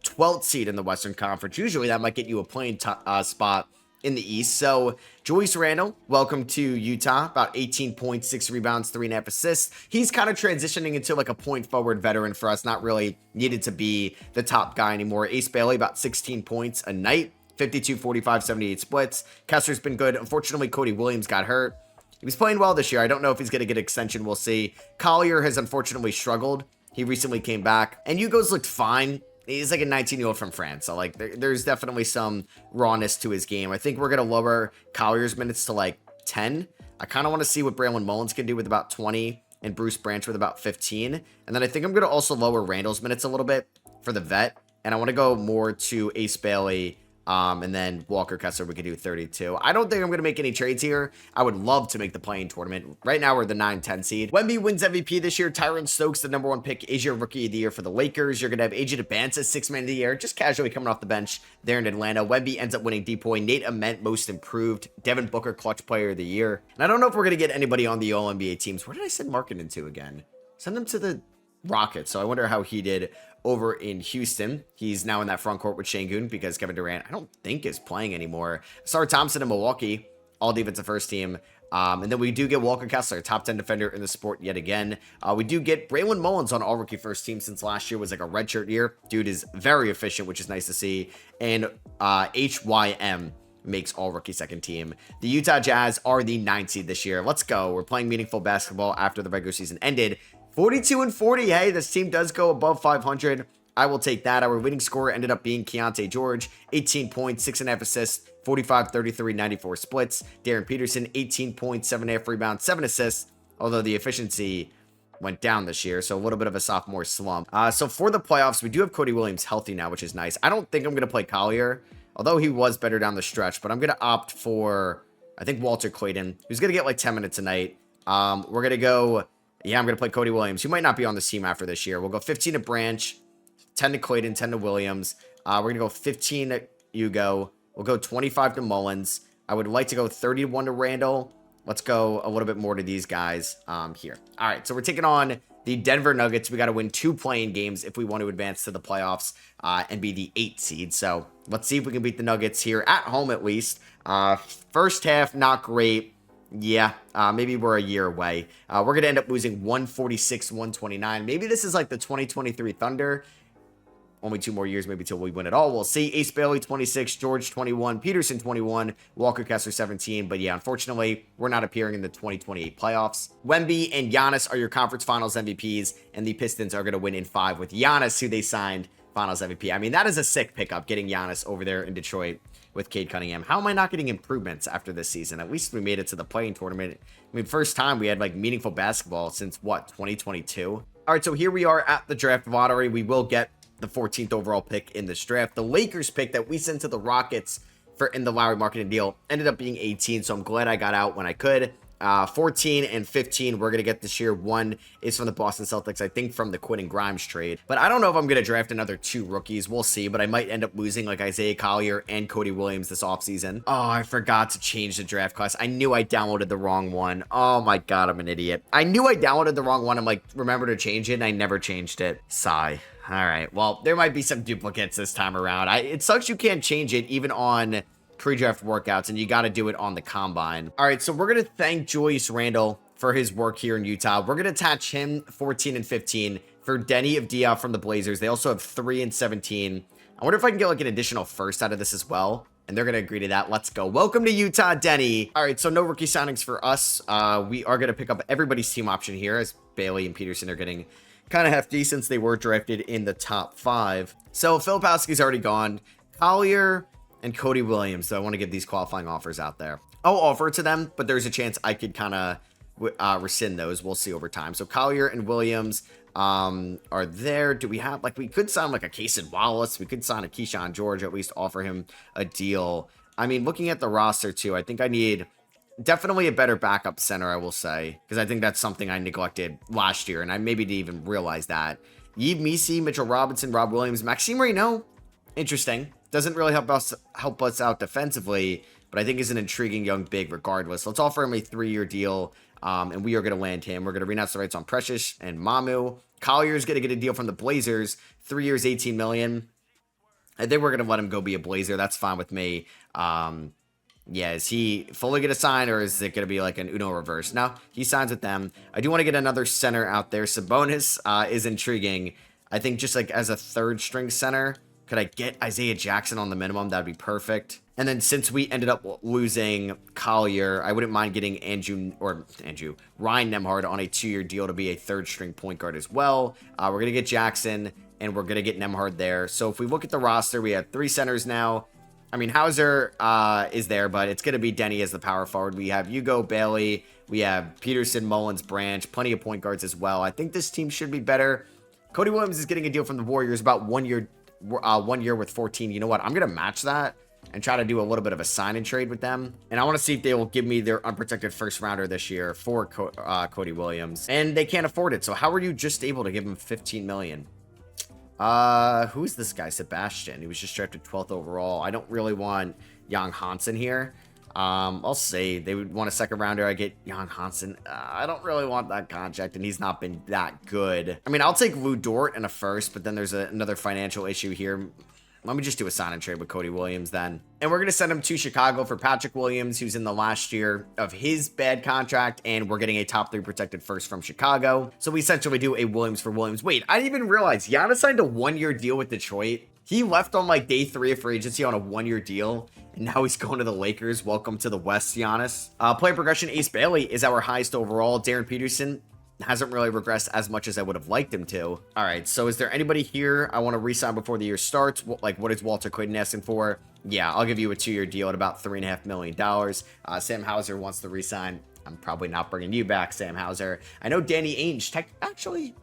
12th seed in the Western Conference. Usually that might get you a playing spot in the East. So Julius Randle, welcome to Utah. About 18 points, 6 rebounds, 3.5 assists. He's kind of transitioning into like a point forward veteran for us, not really needed to be the top guy anymore. Ace Bailey, about 16 points a night, 52, 45, 78 splits. Kessler's been good. Unfortunately, Cody Williams got hurt. He was playing well this year. I don't know if he's going to get an extension. We'll see. Collier has unfortunately struggled. He recently came back. And Hugo's looked fine. He's like a 19-year-old from France, so like there's definitely some rawness to his game. I think we're going to lower Collier's minutes to like 10. I kind of want to see what Braylon Mullins can do with about 20 and Bruce Branch with about 15. And then I think I'm going to also lower Randall's minutes a little bit for the vet. And I want to go more to Ace Bailey, and then Walker Kessler, we could do 32. I don't think I'm going to make any trades here. I would love to make the play-in tournament. Right now, we're the 9-10 seed. Wemby wins MVP this year. Tyron Stokes, the #1 pick, is your Rookie of the Year for the Lakers. You're going to have AJ DeBance as 6th Man of the Year, just casually coming off the bench there in Atlanta. Wemby ends up winning Depoy. Nate Ament, Most Improved. Devin Booker, Clutch Player of the Year. And I don't know if we're going to get anybody on the All-NBA teams. Where did I send Markkanen to again? Send him to the Rockets. So I wonder how he did over in Houston. He's now in that front court with Şengün because Kevin Durant, I don't think, is playing anymore. Sarr Thompson in Milwaukee, all defensive first team. And then we do get Walker Kessler, top 10 defender in the sport yet again. We do get Braylon Mullins on all rookie first team since last year was like a redshirt year. Dude is very efficient, which is nice to see. And HYM makes all rookie second team. The Utah Jazz are the 9th seed this year. Let's go. We're playing meaningful basketball after the regular season ended. 42-40. Hey, this team does go above 500. I will take that. Our leading scorer ended up being Keontae George, 18 points, 6.5 assists, 45, 33, 94 splits. Darren Peterson, 18 points, 7.5 rebounds, 7 assists, although the efficiency went down this year, so a little bit of a sophomore slump. So for the playoffs, we do have Cody Williams healthy now, which is nice. I don't think I'm going to play Collier, although he was better down the stretch, but I'm going to opt for, I think, Walter Clayton, who's going to get like 10 minutes a night. We're going to go... Yeah, I'm going to play Cody Williams, who might not be on this team after this year. We'll go 15 to Branch, 10 to Clayton, 10 to Williams. We're going to go 15 to Hugo. We'll go 25 to Mullins. I would like to go 31 to Randall. Let's go a little bit more to these guys here. All right, so we're taking on the Denver Nuggets. We got to win 2 play-in games if we want to advance to the playoffs and be the 8th seed. So let's see if we can beat the Nuggets here at home at least. First half, not great. Yeah, maybe we're a year away. We're going to end up losing 146-129. Maybe this is like the 2023 Thunder. Only 2 more years maybe till we win it all. We'll see. Ace Bailey, 26. George, 21. Peterson, 21. Walker Kessler, 17. But yeah, unfortunately, we're not appearing in the 2028 playoffs. Wemby and Giannis are your conference finals MVPs, and the Pistons are going to win in 5 with Giannis, who they signed finals MVP. I mean, that is a sick pickup, getting Giannis over there in Detroit with Cade Cunningham. How am I not getting improvements after this season? At least we made it to the play-in tournament. I mean, first time we had like meaningful basketball since what, 2022? All right, so here we are at the draft lottery. We will get the 14th overall pick in this draft. The Lakers pick that we sent to the Rockets for in the Lowry Marketing deal ended up being 18, so I'm glad I got out when I could. 14 and 15 we're going to get this year. 1 is from the Boston Celtics, I think from the Quentin Grimes trade. But I don't know if I'm going to draft another 2 rookies. We'll see, but I might end up losing like Isaiah Collier and Cody Williams this offseason. Oh, I forgot to change the draft class. I knew I downloaded the wrong one. Oh my God, I'm an idiot. I knew I downloaded the wrong one. I'm like, remember to change it, and I never changed it. Sigh. All right, well, there might be some duplicates this time around. It sucks you can't change it even on pre-draft workouts, and you got to do it on the combine. All right, so we're going to thank Julius Randle for his work here in Utah. We're going to attach him 14 and 15 for Denny Avdia from the Blazers. They also have 3 and 17. I wonder if I can get like an additional first out of this as well. And they're going to agree to that. Let's go. Welcome to Utah, Denny. All right, so no rookie signings for us. We are going to pick up everybody's team option here, as Bailey and Peterson are getting kind of hefty since they were drafted in the top 5. So Filipowski's already gone. Collier and Cody Williams. So I want to get these qualifying offers out there. I'll offer it to them, but there's a chance I could kind of rescind those. We'll see over time. So Collier and Williams are there. Do we have, like, we could sign like a Cason Wallace. We could sign a Keyshawn George, at least offer him a deal I mean, looking at the roster too, I think I need definitely a better backup center, I will say, because I think that's something I neglected last year, and I maybe didn't even realize that. Yves Missi, Mitchell Robinson, Rob Williams, Maxime Reynaud, interesting. Doesn't really help us out defensively, but I think is an intriguing young big regardless. Let's offer him a 3-year deal, and we are going to land him. We're going to renounce the rights on Precious and Mamu. Collier's going to get a deal from the Blazers, 3 years, $18 million. I think we're going to let him go be a Blazer. That's fine with me. Yeah, is he fully going to sign, or is it going to be like an Uno reverse? No, he signs with them. I do want to get another center out there. Sabonis is intriguing. I think just like as a third string center, could I get Isaiah Jackson on the minimum? That'd be perfect. And then since we ended up losing Collier, I wouldn't mind getting Ryan Nembhard on a 2-year deal to be a third string point guard as well. We're going to get Jackson, and we're going to get Nembhard there. So if we look at the roster, we have 3 centers now. I mean, Hauser is there, but it's going to be Denny as the power forward. We have Hugo, Bailey. We have Peterson, Mullins, Branch. Plenty of point guards as well. I think this team should be better. Cody Williams is getting a deal from the Warriors, about 1 year with 14. You know what? I'm going to match that and try to do a little bit of a sign and trade with them. And I want to see if they will give me their unprotected first rounder this year for Cody Williams. And they can't afford it. So how are you just able to give him $15 million? Who is this guy? Sebastian. He was just drafted 12th overall. I don't really want Jan Hansen here. I'll say they would want a second rounder. I get Jan Hansen. I don't really want that contract, and he's not been that good. I mean, I'll take Lou Dort in a first, but then there's another financial issue here. Let me just do a sign and trade with Cody Williams then. And we're going to send him to Chicago for Patrick Williams, who's in the last year of his bad contract. And we're getting a top 3 protected first from Chicago. So we essentially do a Williams for Williams. Wait, I didn't even realize Giannis signed a 1-year deal with Detroit. He left on like day 3 of free agency on a 1-year deal. And now he's going to the Lakers. Welcome to the West, Giannis. Player progression, Ace Bailey is our highest overall. Darren Peterson hasn't really regressed as much as I would have liked him to. All right, so is there anybody here I want to re-sign before the year starts? What is Walter Clayton asking for? Yeah, I'll give you a 2-year deal at about $3.5 million. Sam Hauser wants to re-sign. I'm probably not bringing you back, Sam Hauser. I know Danny Ainge, actually,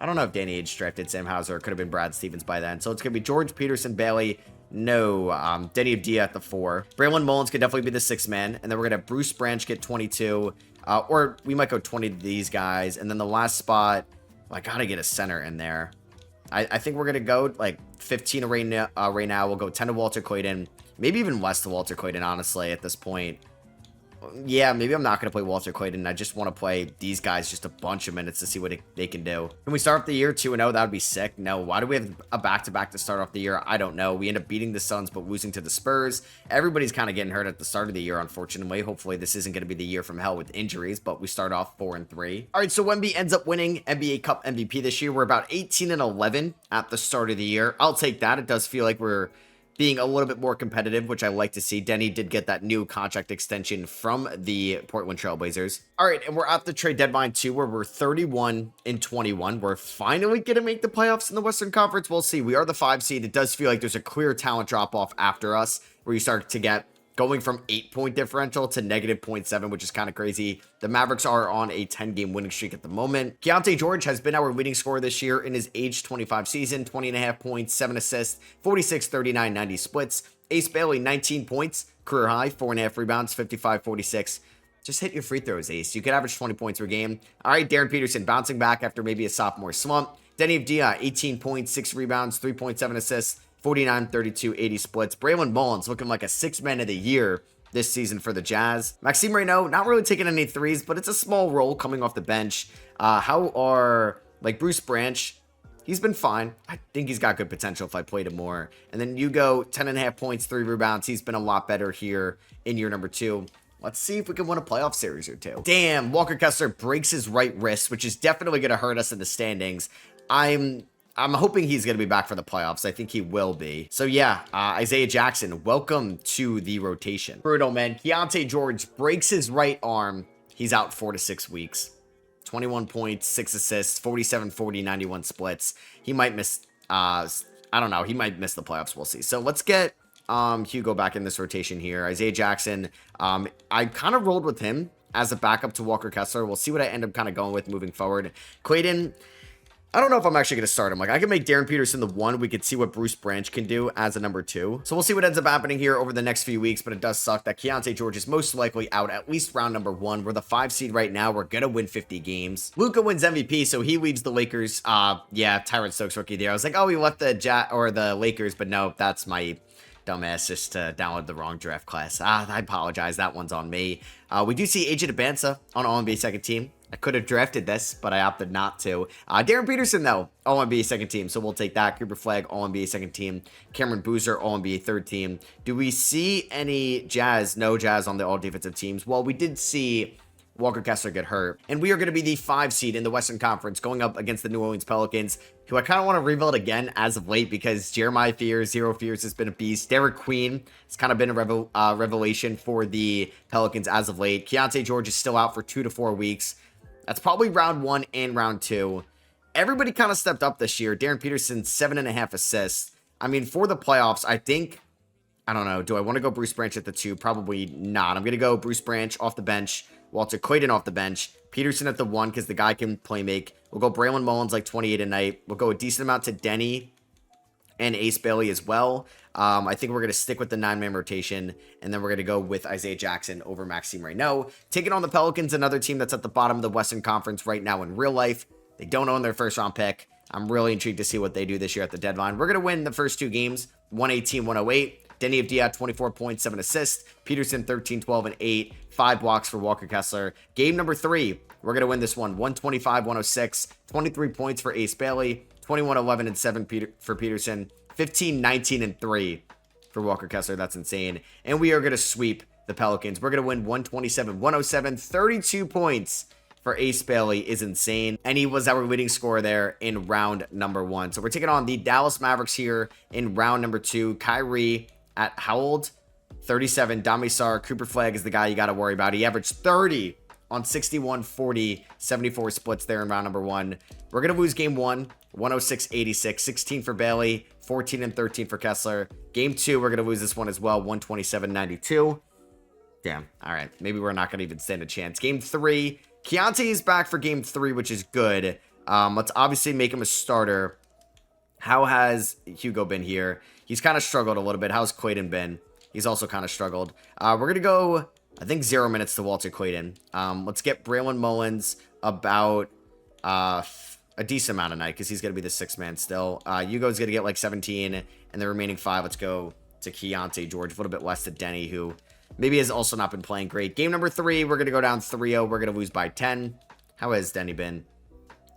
I don't know if Danny Ainge drafted Sam Hauser. It could have been Brad Stevens by then. So it's going to be George Peterson, Bailey. No, Denny Avdia at the 4. Braylon Mullins could definitely be the 6th man. And then we're going to have Bruce Branch get 22. Or we might go 20 to these guys. And then the last spot, I got to get a center in there. I think we're going to go like 15 right now. We'll go 10 to Walter Clayton. Maybe even less to Walter Clayton, honestly, at this point. Yeah, maybe I'm not going to play Walter Clayton. I just want to play these guys just a bunch of minutes to see what they can do. Can we start off the year 2-0? That would be sick. No. Why do we have a back-to-back to start off the year? I don't know. We end up beating the Suns, but losing to the Spurs. Everybody's kind of getting hurt at the start of the year, unfortunately. Hopefully, this isn't going to be the year from hell with injuries, but we start off 4-3. All right, so Wemby ends up winning NBA Cup MVP this year. We're about 18-11 at the start of the year. I'll take that. It does feel like we're being a little bit more competitive, which I like to see. Denny did get that new contract extension from the Portland Trail Blazers. All right, and we're at the trade deadline too, where we're 31-21. We're finally going to make the playoffs in the Western Conference. We'll see. We are the 5 seed. It does feel like there's a clear talent drop-off after us, where you start to get going from 8-point differential to negative 0.7, which is kind of crazy. The Mavericks are on a 10-game winning streak at the moment. Keontae George has been our leading scorer this year in his age 25 season, 20.5 points, 7 assists, 46, 39, 90 splits. Ace Bailey, 19 points, career high, 4.5 rebounds, 55, 46. Just hit your free throws, Ace. You could average 20 points per game. All right, Darren Peterson bouncing back after maybe a sophomore slump. Denny Avdia, 18 points, 6 rebounds, 3.7 assists, 49, 32, 80 splits. Braylon Mullins looking like a 6th man of the year this season for the Jazz. Maxime Reynaud, not really taking any threes, but it's a small role coming off the bench. How are, like, Bruce Branch? He's been fine. I think he's got good potential if I played him more. And then you go 10.5 points, 3 rebounds. He's been a lot better here in year number 2. Let's see if we can win a playoff series or 2. Damn, Walker Kessler breaks his right wrist, which is definitely going to hurt us in the standings. I'm hoping he's going to be back for the playoffs. I think he will be. So yeah, Isaiah Jackson, welcome to the rotation. Brutal, man. Keontae George breaks his right arm. He's out 4 to 6 weeks. 21 points, 6 assists, 47, 40, 91 splits. He might miss, I don't know. He might miss the playoffs. We'll see. So let's get Hugo back in this rotation here. Isaiah Jackson, I kind of rolled with him as a backup to Walker Kessler. We'll see what I end up kind of going with moving forward. Clayton, I don't know if I'm actually going to start him. Like, I can make Darren Peterson the 1. We could see what Bruce Branch can do as a number 2. So we'll see what ends up happening here over the next few weeks, but it does suck that Keontae George is most likely out at least round number 1. We're the 5 seed right now. We're going to win 50 games. Luka wins MVP, so he leaves the Lakers. Yeah, Tyron Stokes rookie there. I was like, oh, he left the Lakers, but no, that's my dumbass just downloaded the wrong draft class. I apologize. That one's on me. We do see AJ Debinsa on All-NBA second team. I could have drafted this, but I opted not to. Darren Peterson, though, All-NBA second team, so we'll take that. Cooper Flagg, All-NBA second team. Cameron Boozer, All-NBA third team. Do we see any Jazz? No Jazz on the all-defensive teams. Well, we did see Walker Kessler get hurt. And we are going to be the 5 seed in the Western Conference going up against the New Orleans Pelicans, who I kind of want to rebuild again as of late because Jeremiah Fears, Zero Fears has been a beast. Derek Queen has kind of been a revelation for the Pelicans as of late. Keontae George is still out for 2 to 4 weeks. That's probably round 1 and round 2. Everybody kind of stepped up this year. Darren Peterson, 7.5 assists. I mean, for the playoffs, I don't know. Do I want to go Bruce Branch at the 2? Probably not. I'm going to go Bruce Branch off the bench. Walter Clayton off the bench. Peterson at the 1 because the guy can play make. We'll go Braylon Mullins like 28 a night. We'll go a decent amount to Denny and Ace Bailey as well. I think we're going to stick with the 9-man rotation, and then we're going to go with Isaiah Jackson over Maxime Reynaud. Taking on the Pelicans, another team that's at the bottom of the Western Conference right now in real life. They don't own their first-round pick. I'm really intrigued to see what they do this year at the deadline. We're going to win the first 2 games, 118-108. Denny Avdia, 24 points, 7 assists. Peterson, 13, 12, and 8. 5 blocks for Walker Kessler. Game number 3, we're going to win this one, 125-106. 23 points for Ace Bailey. 21, 11, and 7 for Peterson. 15, 19, and 3 for Walker Kessler. That's insane. And we are going to sweep the Pelicans. We're going to win 127-107. 32 points for Ace Bailey is insane. And he was our leading scorer there in round number 1. So we're taking on the Dallas Mavericks here in round number 2. Kyrie at how old? 37. Dami Sarr. Cooper Flagg is the guy you got to worry about. He averaged 30 on 61, 40, 74 splits there in round number 1. We're going to lose game 1, 106-86. 16 for Bailey, 14 and 13 for Kessler. Game 2, we're going to lose this one as well, 127-92. Damn. All right. Maybe we're not going to even stand a chance. Game 3, Keontae is back for game 3, which is good. Let's obviously make him a starter. How has Hugo been here? He's kind of struggled a little bit. How's Quaden been? He's also kind of struggled. We're going to go, I think, 0 minutes to Walter Quaden. Let's get Braylon Mullins about a decent amount of night because he's going to be the 6th man still. Hugo's going to get like 17, and the remaining 5, let's go to Keontae George. A little bit less to Denny, who maybe has also not been playing great. Game number 3, we're going to go down 3-0. We're going to lose by 10. How has Denny been?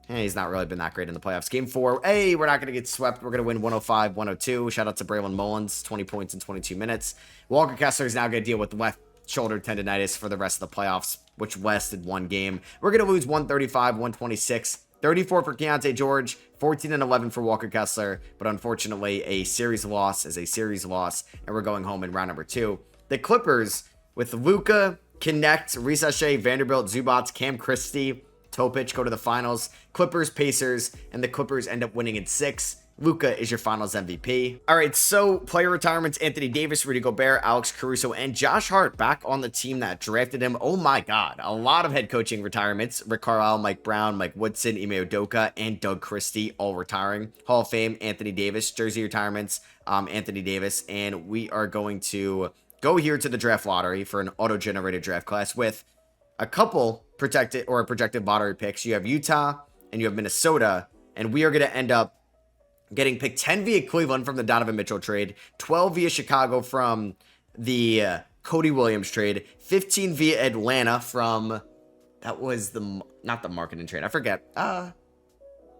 He's not really been that great in the playoffs. Game 4, hey, we're not going to get swept. We're going to win 105-102. Shout out to Braylon Mullins, 20 points in 22 minutes. Walker Kessler is now going to deal with left shoulder tendonitis for the rest of the playoffs, which lasted 1 game. We're going to lose 135-126. 34 for Keontae George, 14 and 11 for Walker Kessler, but unfortunately a series loss is a series loss, and we're going home in round number 2. The Clippers with Luka, Connect, Risache, Vanderbilt, Zubats, Cam Christie, Topic go to the finals. Clippers, Pacers, and the Clippers end up winning in 6. Luka is your finals MVP. All right, so player retirements: Anthony Davis, Rudy Gobert, Alex Caruso, and Josh Hart back on the team that drafted him. Oh my God, a lot of head coaching retirements. Rick Carlisle, Mike Brown, Mike Woodson, Ime Udoka, and Doug Christie all retiring. Hall of Fame: Anthony Davis. Jersey retirements: Anthony Davis. And we are going to go here to the draft lottery for an auto-generated draft class with a couple projected lottery picks. You have Utah and you have Minnesota, and we are going to end up getting picked 10 via Cleveland from the Donovan Mitchell trade, 12 via Chicago from the Cody Williams trade, 15 via Atlanta from, that was not the marketing trade, I forget.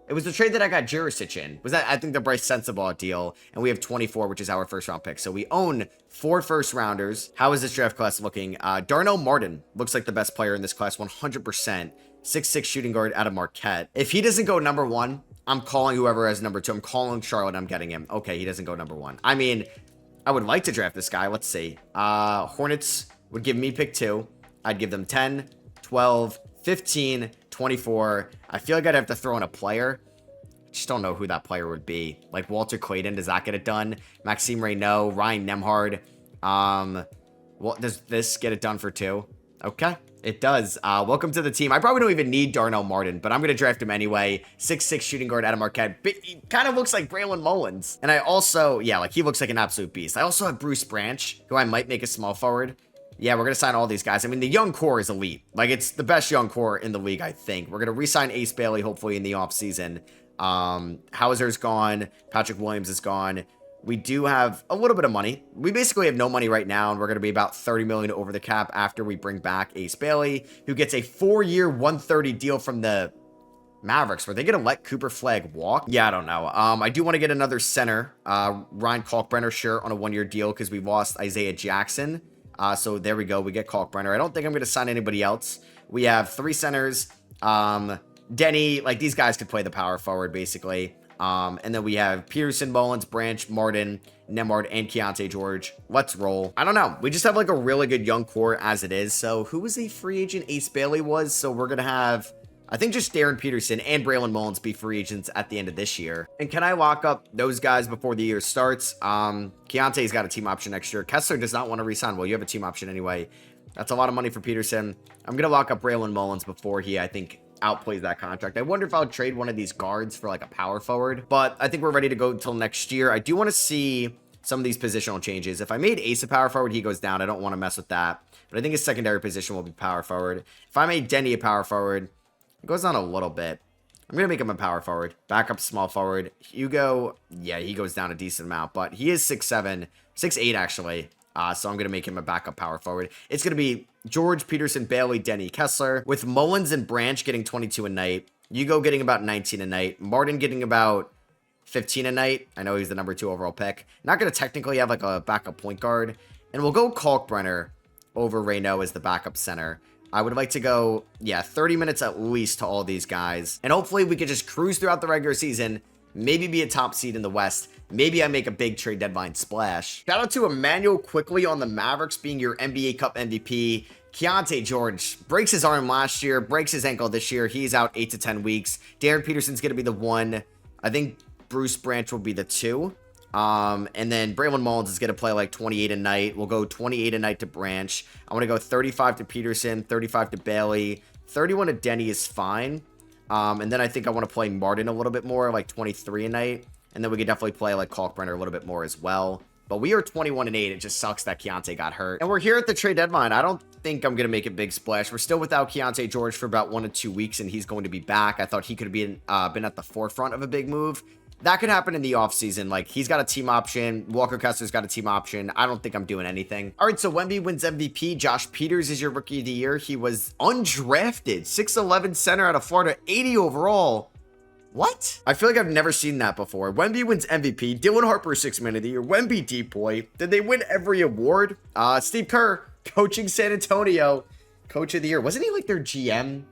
It was the trade that I got Jurisic in. Was that, I think, the Bryce Sensabaugh deal, and we have 24, which is our first round pick. So we own 4 first rounders. How is this draft class looking? Darnell Martin looks like the best player in this class, 100%. 6'6" shooting guard out of Marquette. If he doesn't go number 1, I'm calling whoever has number 2. I'm calling Charlotte. I'm getting him. Okay, he doesn't go number 1. I mean, I would like to draft this guy. Let's see. Hornets would give me pick 2. I'd give them 10, 12, 15, 24. I feel like I'd have to throw in a player. Just don't know who that player would be. Like Walter Clayton, does that get it done? Maxime Reynaud, Ryan Nemhard. Well, does this get it done for 2? Okay. It does. Welcome to the team. I probably don't even need Darnell Martin, but I'm going to draft him anyway. 6'6" shooting guard out of Marquette. He kind of looks like Braylon Mullins. And I also, yeah, like he looks like an absolute beast. I also have Bruce Branch, who I might make a small forward. Yeah, we're going to sign all these guys. I mean, the young core is elite. Like, it's the best young core in the league, I think. We're going to re-sign Ace Bailey, hopefully, in the offseason. Hauser's gone. Patrick Williams is gone. We do have a little bit of money. We basically have no money right now, and we're going to be about $30 million over the cap after we bring back Ace Bailey, who gets a 4-year, $130 deal from the Mavericks. Were they going to let Cooper Flagg walk? Yeah, I don't know. I do want to get another center. Ryan Kalkbrenner, sure, on a 1-year deal because we lost Isaiah Jackson. So there we go. We get Kalkbrenner. I don't think I'm going to sign anybody else. We have 3 centers. Denny, like these guys could play the power forward, basically. And then we have Peterson, Mullins, Branch, Martin, Nembhard, and Keontae George. Let's roll. I don't know. We just have like a really good young core as it is. So who was a free agent? Ace Bailey was. So we're going to have, I think, just Darren Peterson and Braylon Mullins be free agents at the end of this year. And can I lock up those guys before the year starts? Keontae's got a team option next year. Kessler does not want to resign. Well, you have a team option anyway. That's a lot of money for Peterson. I'm going to lock up Braylon Mullins before he, I think, outplays that contract. I wonder if I'll trade one of these guards for like a power forward, but I think we're ready to go until next year. I do want to see some of these positional changes. If I made Ace a power forward, he goes down. I don't want to mess with that, but I think his secondary position will be power forward. If I made Denny a power forward, it goes down a little bit. I'm going to make him a power forward. Backup small forward. Hugo, yeah, he goes down a decent amount, but he is 6'7", 6'8", actually. So I'm going to make him a backup power forward. It's going to be George, Peterson, Bailey, Denny, Kessler, with Mullins and Branch getting 22 a night. Hugo getting about 19 a night. Martin getting about 15 a night. I know he's the number 2 overall pick. Not going to technically have like a backup point guard. And we'll go Kalkbrenner over Reyno as the backup center. I would like to go, yeah, 30 minutes at least to all these guys. And hopefully we could just cruise throughout the regular season, maybe be a top seed in the West. Maybe I make a big trade deadline splash. Shout out to Emmanuel Quickly on the Mavericks being your NBA Cup MVP. Keontae George breaks his arm last year, breaks his ankle this year. He's out 8 to 10 weeks. Darren Peterson's going to be the 1. I think Bruce Branch will be the 2. And then Braylon Mullins is going to play like 28 a night. We'll go 28 a night to Branch. I want to go 35 to Peterson, 35 to Bailey. 31 to Denny is fine. And then I think I want to play Martin a little bit more, like 23 a night. And then we could definitely play like Kalkbrenner a little bit more as well. But we are 21-8. It just sucks that Keontae got hurt. And we're here at the trade deadline. I don't think I'm going to make a big splash. We're still without Keontae George for about 1 to 2 weeks, and he's going to be back. I thought he could have been at the forefront of a big move. That could happen in the offseason. Like, he's got a team option. Walker Kessler's got a team option. I don't think I'm doing anything. All right, so Wemby wins MVP. Josh Peters is your rookie of the year. He was undrafted. 6'11" center out of Florida. 80 overall. What? I feel like I've never seen that before. Wemby wins MVP. Dylan Harper, 6th man of the year. Wemby deep boy. Did they win every award? Steve Kerr, coaching San Antonio. Coach of the year. Wasn't he like their GM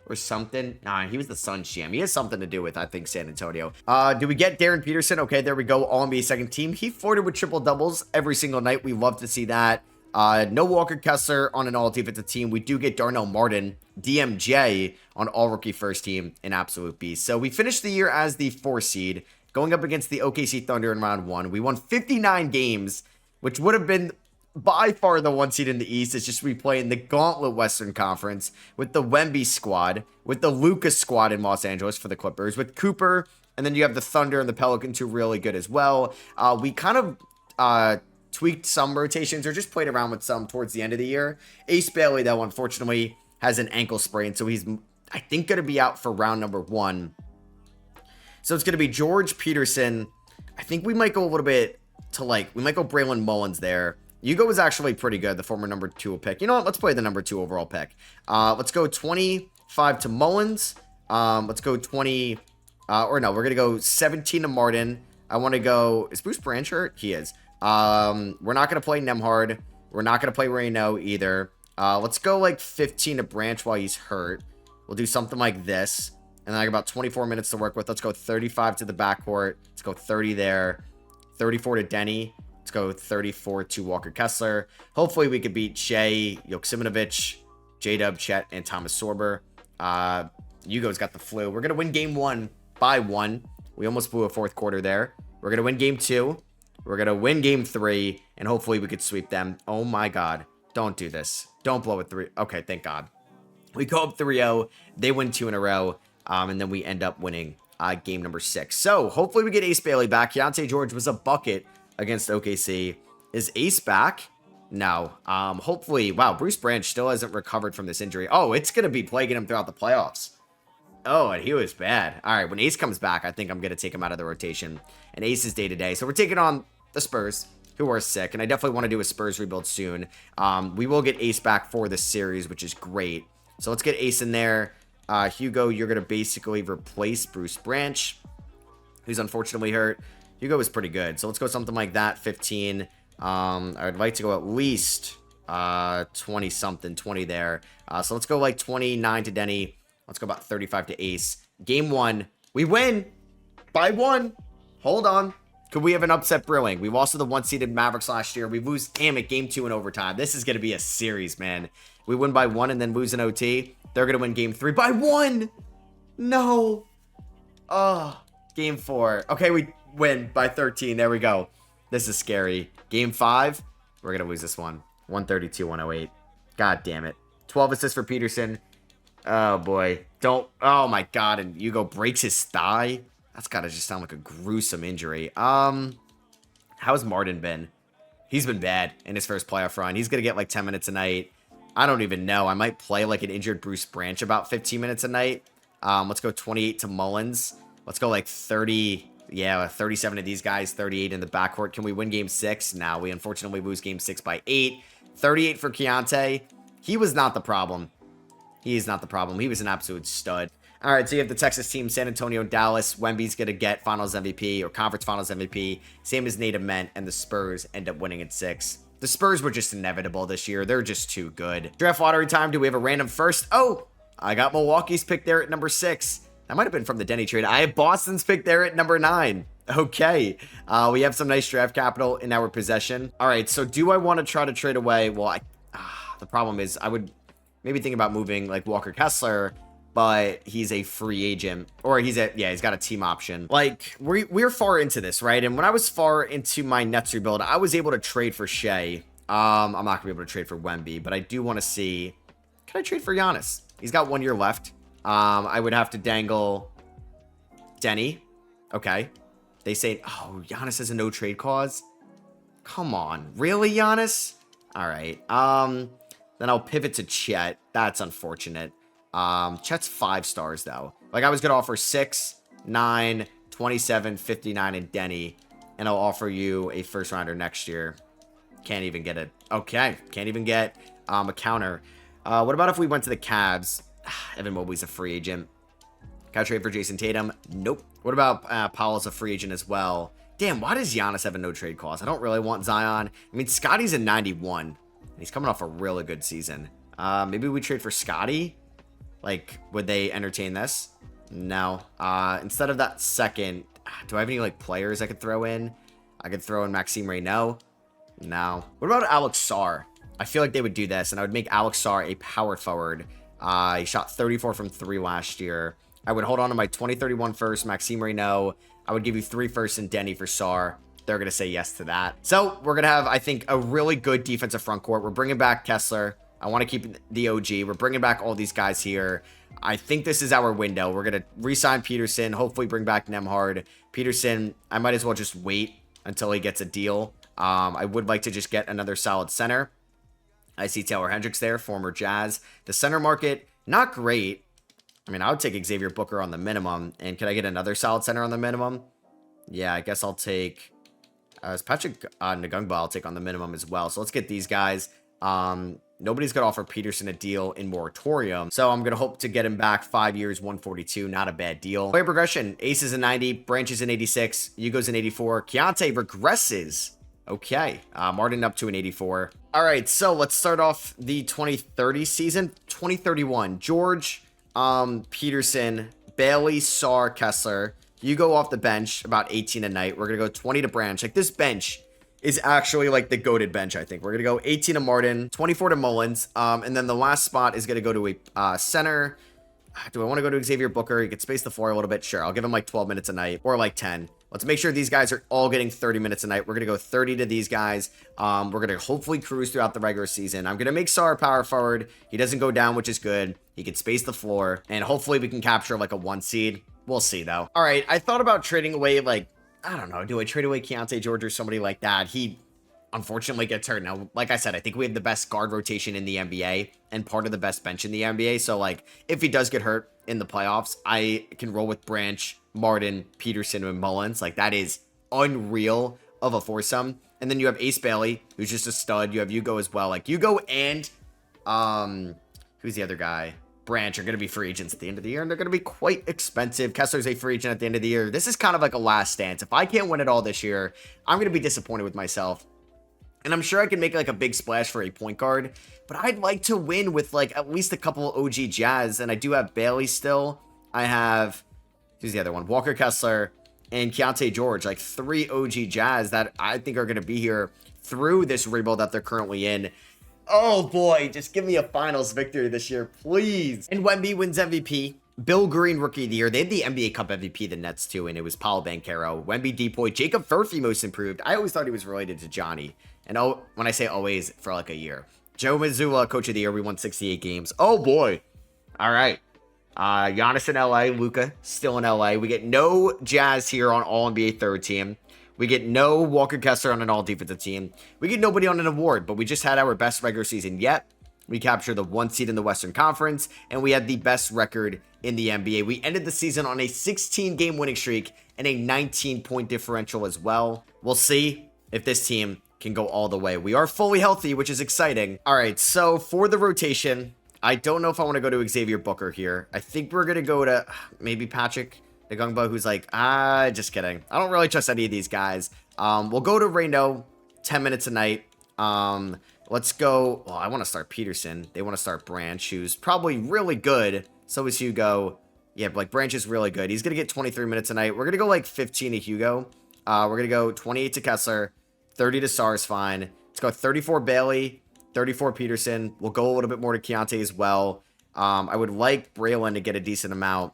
or something? Nah, he was the Suns GM. He has something to do with, I think, San Antonio. Do we get Darren Peterson? Okay, there we go. All-NBA second team. He flirted with triple doubles every single night. We love to see that. No Walker Kessler on an all-defensive team. We do get Darnell Martin, DMJ, on all-rookie first team, an absolute beast. So we finished the year as the 4 seed, going up against the OKC Thunder in round 1. We won 59 games, which would have been by far the 1 seed in the East. It's just we play in the Gauntlet Western Conference with the Wemby squad, with the Lucas squad in Los Angeles for the Clippers, with Cooper, and then you have the Thunder and the Pelicans, who are really good as well. We kind of tweaked some rotations or just played around with some towards the end of the year. Ace Bailey, though, unfortunately, has an ankle sprain, so he's, I think, going to be out for round number 1. So it's going to be George, Peterson. I think we might go a little bit to, like, we might go Braylon Mullins there. Hugo was actually pretty good, the former number 2 pick. You know what? Let's play the number 2 overall pick. Let's go 25 to Mullins. Let's go 20, or no, we're going to go 17 to Martin. I want to go, is Bruce Branch hurt? He is. We're not going to play Nembhard. We're not going to play Reyno either. Let's go like 15 to Branch while he's hurt. We'll do something like this. And then I got about 24 minutes to work with. Let's go 35 to the backcourt. Let's go 30 there. 34 to Denny. Let's go 34 to Walker Kessler. Hopefully we could beat Shea, Joksimovic, J-Dub, Chet, and Thomas Sorber. Hugo's got the flu. We're going to win game 1 by 1. We almost blew a 4th quarter there. We're going to win game 2. We're going to win game 3. And hopefully we could sweep them. Oh my God. Don't do this. Don't blow it 3. Okay, thank God. We go up 3-0. They win 2 in a row. And then we end up winning game number 6. So hopefully we get Ace Bailey back. Keontae George was a bucket against OKC. Is Ace back? No. Hopefully, wow, Bruce Branch still hasn't recovered from this injury. Oh, it's going to be plaguing him throughout the playoffs. Oh, and he was bad. All right, when Ace comes back, I think I'm going to take him out of the rotation. And Ace is day-to-day. So we're taking on the Spurs, who are sick. And I definitely want to do a Spurs rebuild soon. We will get Ace back for this series, which is great. So let's get Ace in there. Hugo, you're going to basically replace Bruce Branch, who's unfortunately hurt. Hugo is pretty good. So let's go something like that, 15. I would like to go at least 20-something, 20 there. So let's go like 29 to Denny. Let's go about 35 to Ace. Game 1. We win by 1. Hold on. Could we have an upset brewing? We lost to the 1-seeded Mavericks last year. We lose, damn it, game 2 in overtime. This is going to be a series, man. We win by 1 and then lose in OT. They're going to win game 3 by 1. No. Oh, game 4. Okay, we win by 13. There we go. This is scary. Game 5. We're going to lose this one. 132-108. God damn it. 12 assists for Peterson. Oh, boy. Don't. Oh, my God. And Hugo breaks his thigh. That's got to just sound like a gruesome injury. How's Martin been? He's been bad in his first playoff run. He's going to get like 10 minutes a night. I don't even know. I might play like an injured Bruce Branch about 15 minutes a night. Let's go 28 to Mullins. Let's go like 30. Yeah, 37 of these guys, 38 in the backcourt. Can we win game 6? No, we unfortunately lose game 6 by 8. 38 for Keontae. He was not the problem. He is not the problem. He was an absolute stud. All right, so you have the Texas team, San Antonio, Dallas. Wemby's going to get Finals MVP or Conference Finals MVP. Same as Native Ment, and the Spurs end up winning at 6. The Spurs were just inevitable this year. They're just too good. Draft lottery time. Do we have a random first? Oh, I got Milwaukee's pick there at number 6. That might have been from the Denny trade. I have Boston's pick there at number 9. Okay. We have some nice draft capital in our possession. All right, so do I want to try to trade away? Well, the problem is I would maybe think about moving like Walker Kessler, but he's a free agent, or he's got a team option. Like we're far into this, right? And when I was far into my Nets rebuild, I was able to trade for Shea. I'm not gonna be able to trade for Wemby, but I do want to see, can I trade for Giannis? He's got 1 year left. I would have to dangle Denny. Okay. They say, oh, Giannis has a no trade clause. Come on, really, Giannis? All right. Then I'll pivot to Chet. That's unfortunate. Chet's 5 stars, though. Like, I was going to offer 6, 9, 27, 59, and Denny. And I'll offer you a first rounder next year. Can't even get it. Okay. Can't even get a counter. What about if we went to the Cavs? Evan Mobley's a free agent. Can I trade for Jason Tatum? Nope. What about Powell's a free agent as well? Damn, why does Giannis have a no trade clause? I don't really want Zion. I mean, Scotty's a 91. He's coming off a really good season. Maybe we trade for Scotty? Like, would they entertain this? No. Instead of that second, do I have any, like, players I could throw in? I could throw in Maxime Reynaud? No. What about Alex Sarr? I feel like they would do this, and I would make Alex Sarr a power forward. He shot 34 from 3 last year. I would hold on to my 2031 first, Maxime Reynaud. I would give you 3 firsts and Denny for Sarr. They're going to say yes to that. So we're going to have, I think, a really good defensive front court. We're bringing back Kessler. I want to keep the OG. We're bringing back all these guys here. I think this is our window. We're going to re-sign Peterson, hopefully bring back Nembhard. Peterson, I might as well just wait until he gets a deal. I would like to just get another solid center. I see Taylor Hendricks there, former Jazz. The center market, not great. I mean, I would take Xavier Booker on the minimum. And can I get another solid center on the minimum? Yeah, I guess I'll take... As Patrick Ngungba, I'll take on the minimum as well. So let's get these guys. Nobody's going to offer Peterson a deal in moratorium. So I'm going to hope to get him back 5 years, 142. Not a bad deal. Player progression. Ace is a 90. Branch is an 86. Hugo's an 84. Keontae regresses. Okay. Martin up to an 84. All right. So let's start off the 2030 season. 2031. George, Peterson, Bailey, Sarr, Kessler. You go off the bench, about 18 a night. We're going to go 20 to Branch. Like, this bench is actually, like, the goated bench, I think. We're going to go 18 to Martin, 24 to Mullins. And then the last spot is going to go to a center. Do I want to go to Xavier Booker? He could space the floor a little bit. Sure, I'll give him, like, 12 minutes a night. Or, like, 10. Let's make sure these guys are all getting 30 minutes a night. We're going to go 30 to these guys. We're going to hopefully cruise throughout the regular season. I'm going to make Sarr power forward. He doesn't go down, which is good. He could space the floor, and hopefully we can capture like a 1 seed. We'll see, though. All right, I thought about trading away, like, I don't know, do I trade away Keontae George or somebody like that? He unfortunately gets hurt. Now, like I said, I think we have the best guard rotation in the NBA and part of the best bench in the NBA. So, like, if he does get hurt in the playoffs, I can roll with Branch, Martin, Peterson, and Mullins. Like, that is unreal of a foursome. And then you have Ace Bailey, who's just a stud. You have Hugo as well. Like, Hugo and, who's the other guy? Branch are going to be free agents at the end of the year, and they're going to be quite expensive. Kessler's a free agent at the end of the year. This is kind of like a last stance. If I can't win it all this year, I'm going to be disappointed with myself. And I'm sure I can make like a big splash for a point guard, but I'd like to win with like at least a couple of OG Jazz. And I do have Bailey still. I have, who's the other one? Walker Kessler and Keontae George, like 3 OG Jazz that I think are going to be here through this rebuild that they're currently in. Oh boy, just give me a finals victory this year, please. And Wemby wins MVP. Bill Green, Rookie of the Year. They had the NBA Cup MVP, the Nets, too, and it was Paolo Banchero. Wemby, Depoy, Jacob Furphy, most improved. I always thought he was related to Johnny. And when I say always, for like a year. Joe Mazzulla, Coach of the Year. We won 68 games. Oh, boy. All right. Giannis in LA. Luka still in LA. We get no Jazz here on All-NBA third team. We get no Walker Kessler on an all-defensive team. We get nobody on an award, but we just had our best regular season yet. We captured the 1 seed in the Western Conference, and we had the best record in the NBA. We ended the season on a 16-game winning streak and a 19-point differential as well. We'll see if this team can go all the way. We are fully healthy, which is exciting. All right, so for the rotation, I don't know if I want to go to Xavier Booker here. I think we're going to go to maybe Patrick Ngungba, who's like, just kidding. I don't really trust any of these guys. We'll go to Reno, 10 minutes a night. Let's go. Well, I want to start Peterson. They want to start Branch, who's probably really good. So is Hugo. Yeah, but like Branch is really good. He's going to get 23 minutes a night. We're going to go like 15 to Hugo. We're going to go 28 to Kessler. 30 to Sarr is fine. Let's go 34 Bailey. 34 Peterson. We'll go a little bit more to Keontae as well. I would like Braylon to get a decent amount.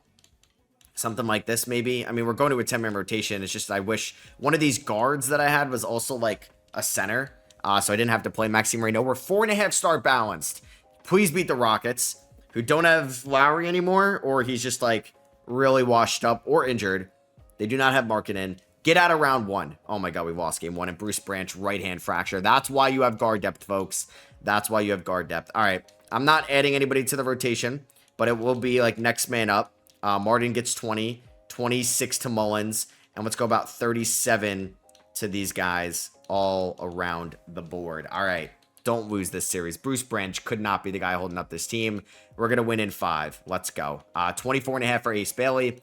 Something like this, maybe. I mean, we're going to a 10-man rotation. It's just I wish one of these guards that I had was also like a center. So I didn't have to play Maxime Reynaud. We're 4.5-star balanced. Please beat the Rockets, who don't have Lowry anymore, or he's just like really washed up or injured. They do not have Markkanen. Get out of round 1. Oh my God, we lost game 1. And Bruce Branch, right hand fracture. That's why you have guard depth, folks. That's why you have guard depth. All right, I'm not adding anybody to the rotation, but it will be like next man up. Martin gets 20, 26 to Mullins, and let's go about 37 to these guys all around the board. All right, don't lose this series. Bruce Branch could not be the guy holding up this team. We're going to win in 5. Let's go. 24.5 for Ace Bailey,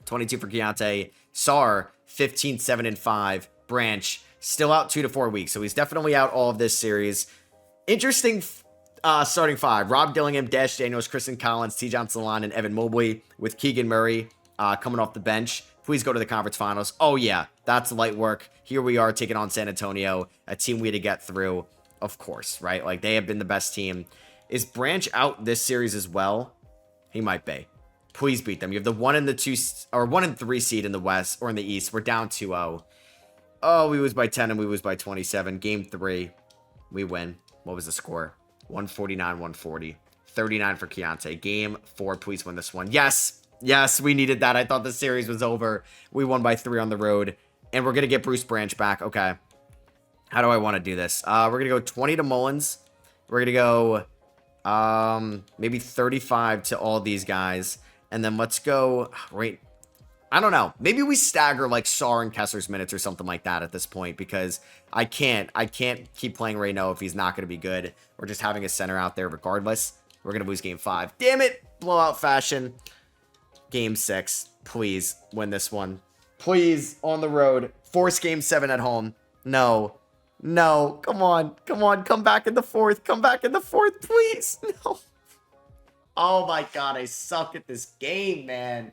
22 for Keontae. Sarr, 15, 7, and 5. Branch, still out 2 to 4 weeks, so he's definitely out all of this series. Interesting starting 5. Rob Dillingham, Dash Daniels, Kristen Collins, T.J. Salon, and Evan Mobley with Keegan Murray coming off the bench. Please go to the conference finals. Oh, yeah, that's light work. Here we are taking on San Antonio, a team we had to get through, of course, right? Like, they have been the best team. Is Branch out this series as well? He might be. Please beat them. You have the 1 and 2 or 1 and 3 seed in the West or in the East. We're down 2-0. Oh, we lose by 10 and we lose by 27. Game 3, we win. What was the score? 149-140. 39 for Keontae. Game 4, please win this one. Yes. Yes, we needed that. I thought the series was over. We won by 3 on the road. And we're going to get Bruce Branch back. Okay. How do I want to do this? We're going to go 20 to Mullins. We're going to go maybe 35 to all these guys. And then let's go, right, I don't know. Maybe we stagger like Sarr and Kessler's minutes or something like that at this point, because I can't keep playing Reynaud if he's not going to be good. We're just having a center out there regardless. We're going to lose game 5. Damn it. Blowout fashion. Game 6. Please win this one. Please, on the road. Force game 7 at home. No. No. Come on. Come on. Come back in the 4th. Come back in the 4th, please. No. Oh my God, I suck at this game, man.